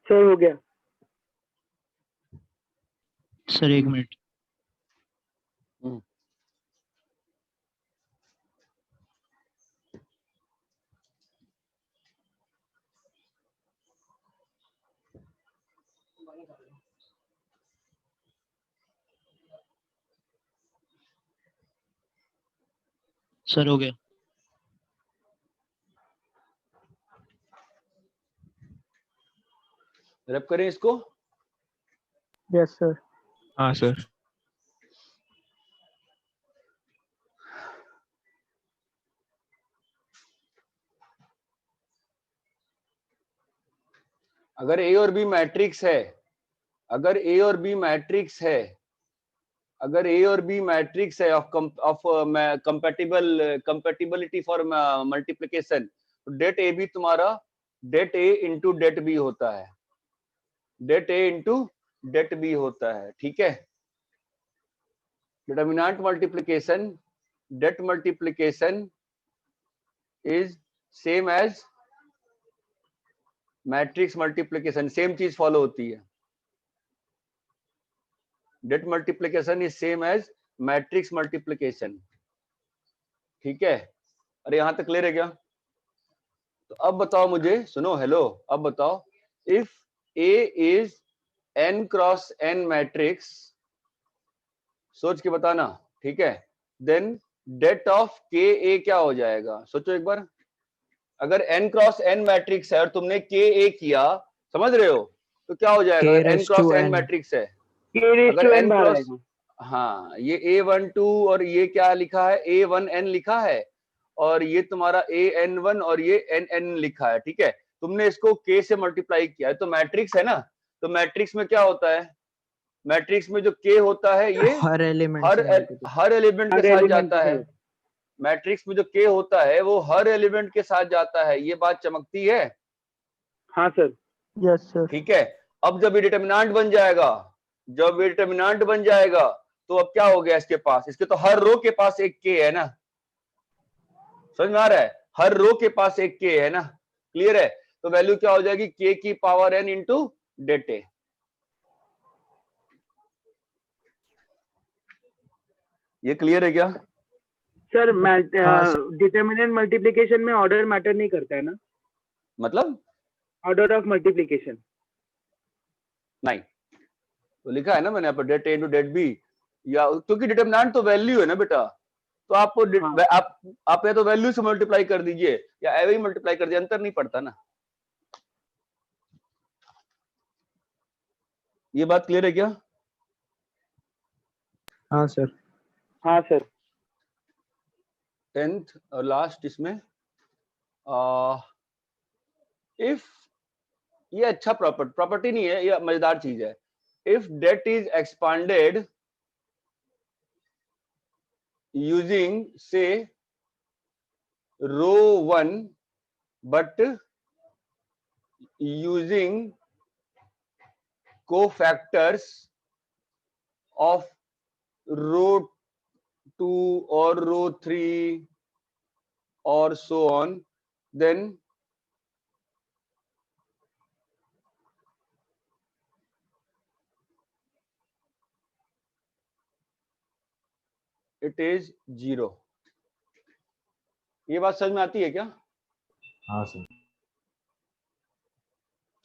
सर हो गया। Sir 1 minute. सर हो गया। रैप करें इसको। Yes sir. हाँ सर। अगर ए और बी मैट्रिक्स है, अगर ए और बी मैट्रिक्स है, अगर ए और बी मैट्रिक्स है ऑफ कंपैटिबिलिटी फॉर मल्टीप्लिकेशन, तो डेट ए बी तुम्हारा det A into det B होता है, det A into det B होता है। ठीक है, determinant multiplication, det multiplication is same as matrix multiplication, same चीज फॉलो होती है। Det multiplication is same as matrix multiplication. ठीक है, अरे यहां तक क्लियर है क्या? तो अब बताओ मुझे, सुनो, हेलो, अब बताओ, if A is n cross n matrix, सोच के बताना, ठीक है, देन डेट ऑफ के ए क्या हो जाएगा? सोचो एक बार, अगर n क्रॉस n मैट्रिक्स है और तुमने के ए किया, समझ रहे हो, तो क्या हो जाएगा? अगर n क्रॉस n मैट्रिक्स है, अगर n क्रॉस, हाँ, ये A12 और ये क्या लिखा है, A1n लिखा है, और ये तुम्हारा AN1 और ये NN लिखा है। ठीक है, तुमने इसको K से मल्टीप्लाई किया है, तो मैट्रिक्स है ना, तो मैट्रिक्स में क्या होता है? मैट्रिक्स में जो K होता है ये हर एलिमेंट हर एलिमेंट के साथ जाता है। मैट्रिक्स में जो K होता है वो हर एलिमेंट के साथ जाता है। ये बात चमकती है? हाँ सर। Yes sir. ठीक है, अब जब ये डिटर्मिनेंट बन जाएगा, जब ये डिटर्मिनेंट बन जाएगा, तो अब क्या हो गया इसके पास? इसके तो हर रो के पास एक K है ना, समझ में आ रहा है? हर रो के पास एक K है ना, क्लियर है? तो वैल्यू क्या हो जाएगी? K की पावर n इंटू डेट ए। ये क्लियर है क्या? सर डिटर्मिनेंट मल्टीप्लिकेशन में ऑर्डर मैटर नहीं करता है ना? मतलब ऑर्डर ऑफ मल्टीप्लिकेशन नहीं, तो लिखा है ना मैंने यहाँ पर, date A into det B, या क्योंकि डिटर्मिनेंट तो वैल्यू है ना बेटा, तो आपको आप या तो वैल्यू से मल्टीप्लाई कर दीजिए या ऐसे ही मल्टीप्लाई कर दीजिए, अंतर नहीं पड़ता ना। ये बात क्लियर है क्या? हाँ सर। हाँ सर। 10th और लास्ट इसमें, इफ, ये अच्छा प्रॉपर्टी नहीं है, ये मजेदार चीज है। If det is expanded using से row 1 but using cofactors of row 2 or row 3 or so on, then it is 0. ये बात समझ में आती है क्या? हाँ सर।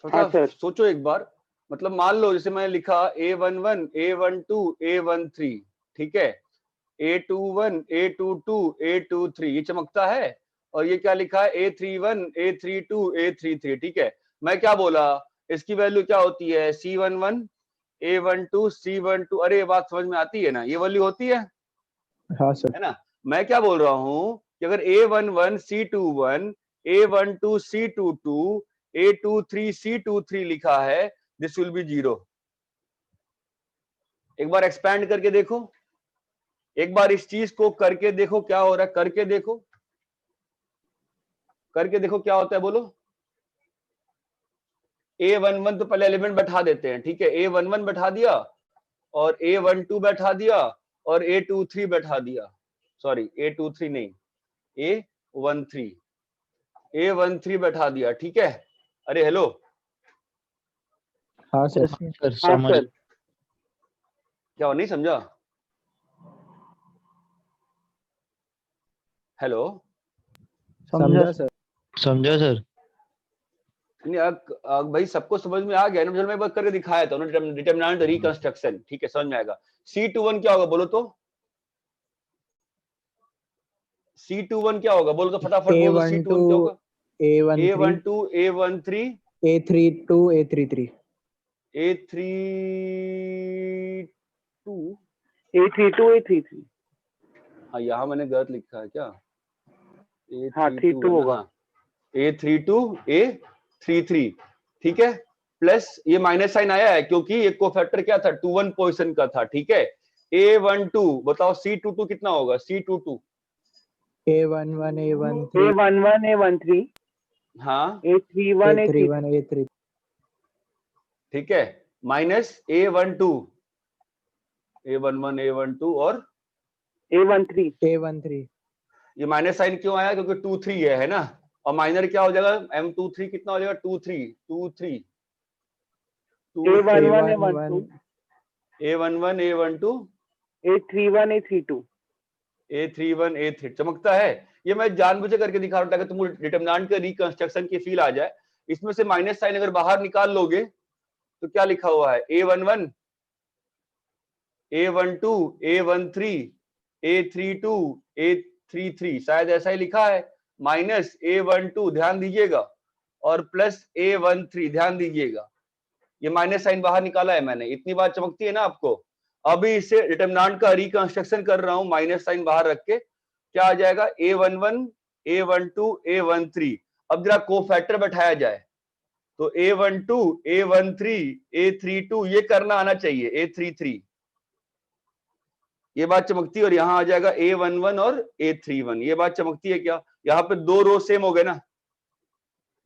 हाँ सर। सोचो एक बार, मतलब मान लो जैसे मैंने लिखा A11, A12, A13, ठीक है, A21, A22, A23, ये चमकता है। और ये क्या लिखा है, A31, A32, A33, ठीक है। मैं क्या बोला, इसकी वैल्यू क्या होती है, C11, A12, C12, अरे ये बात समझ में आती है ना, ये वैल्यू होती है, हाँ सर। है ना। मैं क्या बोल रहा हूँ कि अगर A11, C21, A12, C22, A23, C23 लिखा है, दिस विल बी 0। एक बार एक्सपैंड करके देखो, एक बार इस चीज को करके देखो क्या हो रहा है, करके देखो, करके देखो क्या होता है, बोलो। A11 तो पहले एलिमेंट बैठा देते हैं, ठीक है, A11 बैठा दिया और A12 बैठा दिया और A23 बैठा दिया, सॉरी A23 नहीं, A13, A13 बैठा दिया, ठीक है। अरे हेलो, हाँ सर। सर हाँ समझ सर। क्या नहीं समझा? हेलो, समझा सर। समझा सर। नहीं भाई सबको समझ में आ गया ना, मैं एक बार करके दिखाया था ना, डिटरमिनेंट रिकंस्ट्रक्शन, ठीक है, समझ में आएगा। C21 क्या होगा बोलो तो, C21 क्या होगा बोलो तो, फटाफट बोलो तो, C21 क्या होगा, A12, A13, A32, A33, A32, A32, A33, हाँ यहाँ मैंने गलत लिखा है क्या, हाँ 32 होगा। A32, A33, ठीक है, प्लस ये माइनस साइन आया है क्योंकि ये कोफैक्टर क्या था, 2-1 पोजीशन का था, ठीक है। A12 बताओ, C22 कितना होगा, C22, A11, A13, A11, A13, हाँ A31, A31, A3, ठीक है, माइनस A12, A11, A12 और A13, A13, ये माइनस साइन क्यों आया, क्योंकि 2-3 है ना, और माइनर क्या हो जाएगा, M23 कितना हो जाएगा, 2-3, A11, A12, A11, A12, A31, A32, A31, A3, चमकता है। ये मैं जानबूझ के करके दिखा रहा हूं ताकि तुमको डिटरमिनेंट का रिकंस्ट्रक्शन की फील आ जाए। इसमें से माइनस साइन अगर बाहर निकाल लोगे तो क्या लिखा हुआ है, A11, A12, A13, A32, A33, शायद ऐसा ही लिखा है, माइनस A12 ध्यान दीजिएगा और प्लस A13 ध्यान दीजिएगा। ये माइनस साइन बाहर निकाला है मैंने, इतनी बात चमकती है ना आपको। अभी इसे डिटरमिनेंट का रिकंस्ट्रक्शन कर रहा हूं, माइनस साइन बाहर रख के, क्या आ जाएगा, A11, A12, A13। अब जरा कोफैक्टर बैठाया जाए तो A12, A13, A32, ये करना आना चाहिए, A33, ये बात चमकती है। और यहां आ जाएगा A11 और A31, ये बात चमकती है क्या, यहाँ पे दो रो सेम हो गए ना,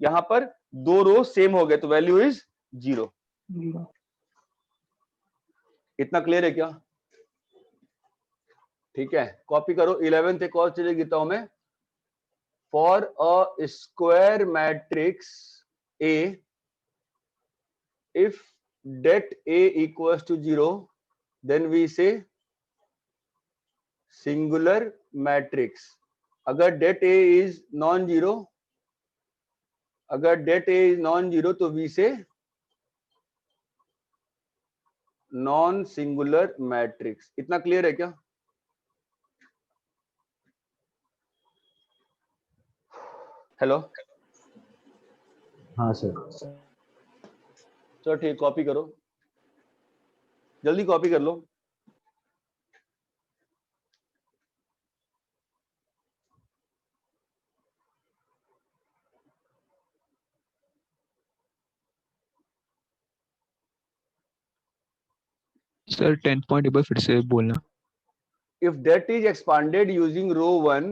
यहाँ पर दो रो सेम हो गए तो वैल्यू इज 0। इतना क्लियर है क्या? ठीक है, कॉपी करो। 11th एक और चीज लिखता हूं मैं, for a square matrix A, if det A equals to 0, then we say singular matrix। अगर det A is non-zero, अगर det A is non-zero तो we say non singular matrix. इतना क्लियर है क्या? हेलो, हाँ सर। चलो ठीक, copy करो, जल्दी कॉपी कर लो। सर 10 पॉइंट एक बार फिर से बोलना। If that is expanded using row 1,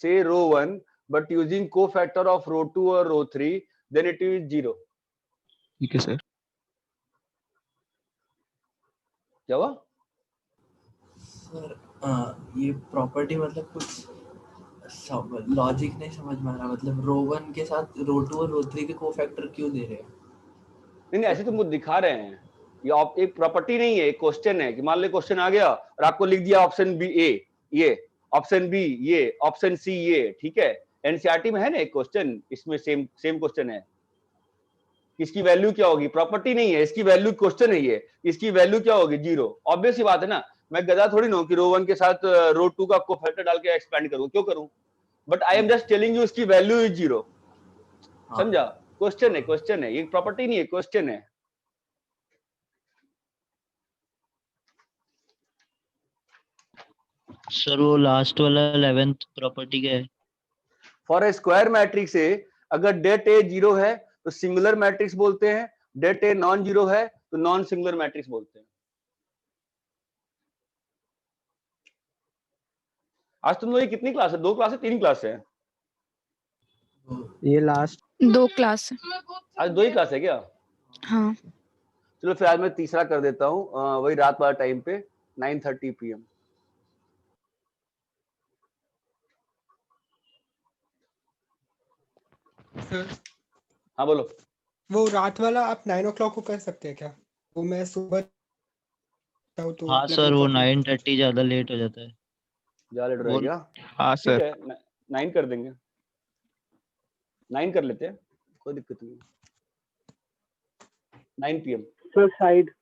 say row 1, but using cofactor of row 2 or row 3, then it is 0। ठीक है सर। क्या हुआ? सर ये प्रॉपर्टी मतलब कुछ लॉजिक नहीं समझ में आ रहा, मतलब रो 1 के साथ रो 2 और रो 3 के कोफैक्टर क्यों दे रहे हैं? नहीं ऐसे तुमको दिखा रहे हैं, ये एक प्रॉपर्टी नहीं है, एक क्वेश्चन है कि मान लो क्वेश्चन आ गया और आपको लिख दिया ऑप्शन बी ए ये, ऑप्शन बी ये, ऑप्शन सी ये, ठीक है। एनसीईआरटी में है ना एक क्वेश्चन, इसमें सेम क्वेश्चन है, इसकी वैल्यू क्या होगी, प्रॉपर्टी नहीं है, इसकी वैल्यू क्वेश्चन है ये, इसकी वैल्यू क्या होगी 0। ऑब्वियस सी बात है ना, मैं गधा थोड़ी ना हूं कि रो 1 के साथ रो 2 का कोफैक्टर डाल के एक्सपेंड करूं, क्यों करूं, but I am just telling you इसकी वैल्यू इज 0। समझा, क्वेश्चन है, ये प्रॉपर्टी नहीं है, क्वेश्चन है। सर वो लास्ट वाला 11th प्रॉपर्टी क्या है? फॉर ए स्क्वायर मैट्रिक्स ए अगर डेट ए 0 है तो सिंगुलर मैट्रिक्स बोलते हैं, डेट ए नॉन 0 है तो नॉन सिंगुलर मैट्रिक्स बोलते हैं। आज तुम लोग कितनी क्लास है, 2 क्लास है, 3 क्लास है? ये लास्ट 2 क्लास है। आज 2 ही क्लास है क्या? हाँ चलो फिर आज मैं तीसरा कर देता हूँ, वही रात वाला टाइम पे 9:30 PM। सर हाँ बोलो। वो रात वाला आप 9 o'clock को कर सकते हैं क्या? वो मैं सुबह तो हाँ सर वो 9:30 ज्यादा लेट हो जाता है। ज्यादा लेट रहेगा? हाँ ठीक सर। है 9 कर देंगे, 9 कर लेते हैं, कोई दिक्कत नहीं। 9 PM। सर साइड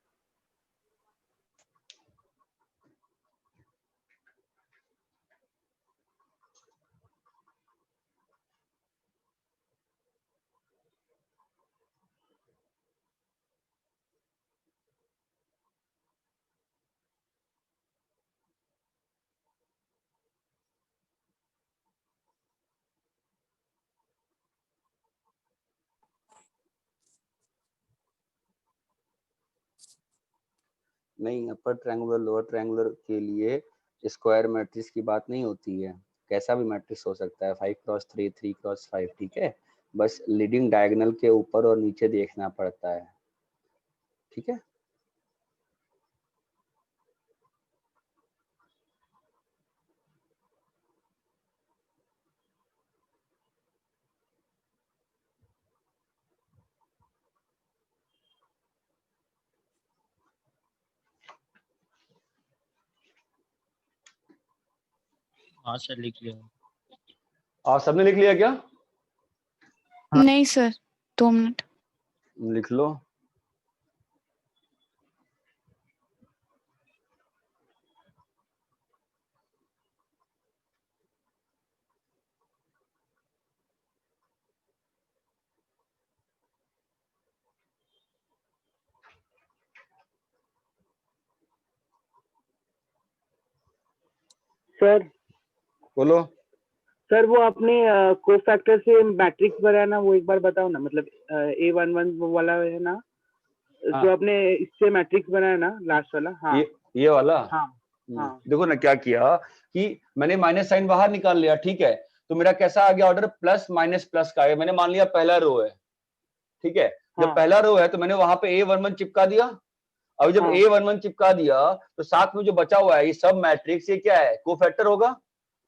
नहीं, अपर ट्रायंगुलर लोअर ट्रायंगुलर के लिए स्क्वायर मैट्रिक्स की बात नहीं होती है, कैसा भी मैट्रिक्स हो सकता है, 5x3 3x5, ठीक है। बस लीडिंग डायगोनल के ऊपर और नीचे देखना पड़ता है, ठीक है। हाँ सर लिख लिया। और सबने लिख लिया क्या? नहीं सर 2 मिनट। लिख लो। सर बोलो। सर वो आपने कोफैक्टर से मैट्रिक्स बनाया ना, वो एक बार बताओ ना, मतलब A11 वो वाला है ना, हाँ। जो आपने इससे मैट्रिक्स बनाया ना लास्ट वाला। हाँ ये वाला। हाँ हाँ देखो ना क्या किया कि मैंने माइनस साइन बाहर निकाल लिया, ठीक है। तो मेरा कैसा आ गया ऑर्डर, प्लस माइनस प्लस का है। मैंने मान लिया पहला रो है, ठीक है। जब हाँ। पहला रो है तो मैंने वहां पे A11 चिपका दिया। अब जब हाँ। A11 चिपका दिया तो साथ में जो बचा हुआ है ये सब मैट्रिक्स, ये क्या है, कोफैक्टर होगा।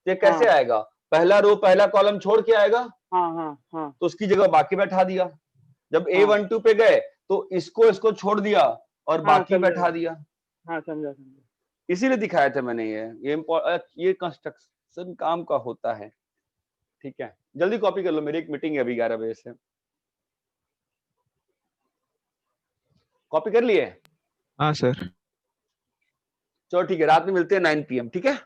तो ये कैसे हाँ। आएगा, पहला रो पहला कॉलम छोड़ के आएगा, हाँ हाँ हाँ तो उसकी जगह बाकी बैठा दिया। जब हाँ। A12 पे गए तो इसको छोड़ दिया और हाँ, बाकी समझा। बैठा दिया। हाँ समझा समझा। इसीलिए दिखाया था मैंने, ये कंस्ट्रक्शन काम का होता है, ठीक है। जल्दी कॉपी कर लो, मेरी एक मीटिंग है अभी 11 बजे से। कॉपी कर लिए? हाँ सर। चलो ठीक है, रात में मिलते हैं 9 PM, ठीक है।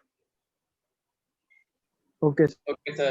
Okay okay sir.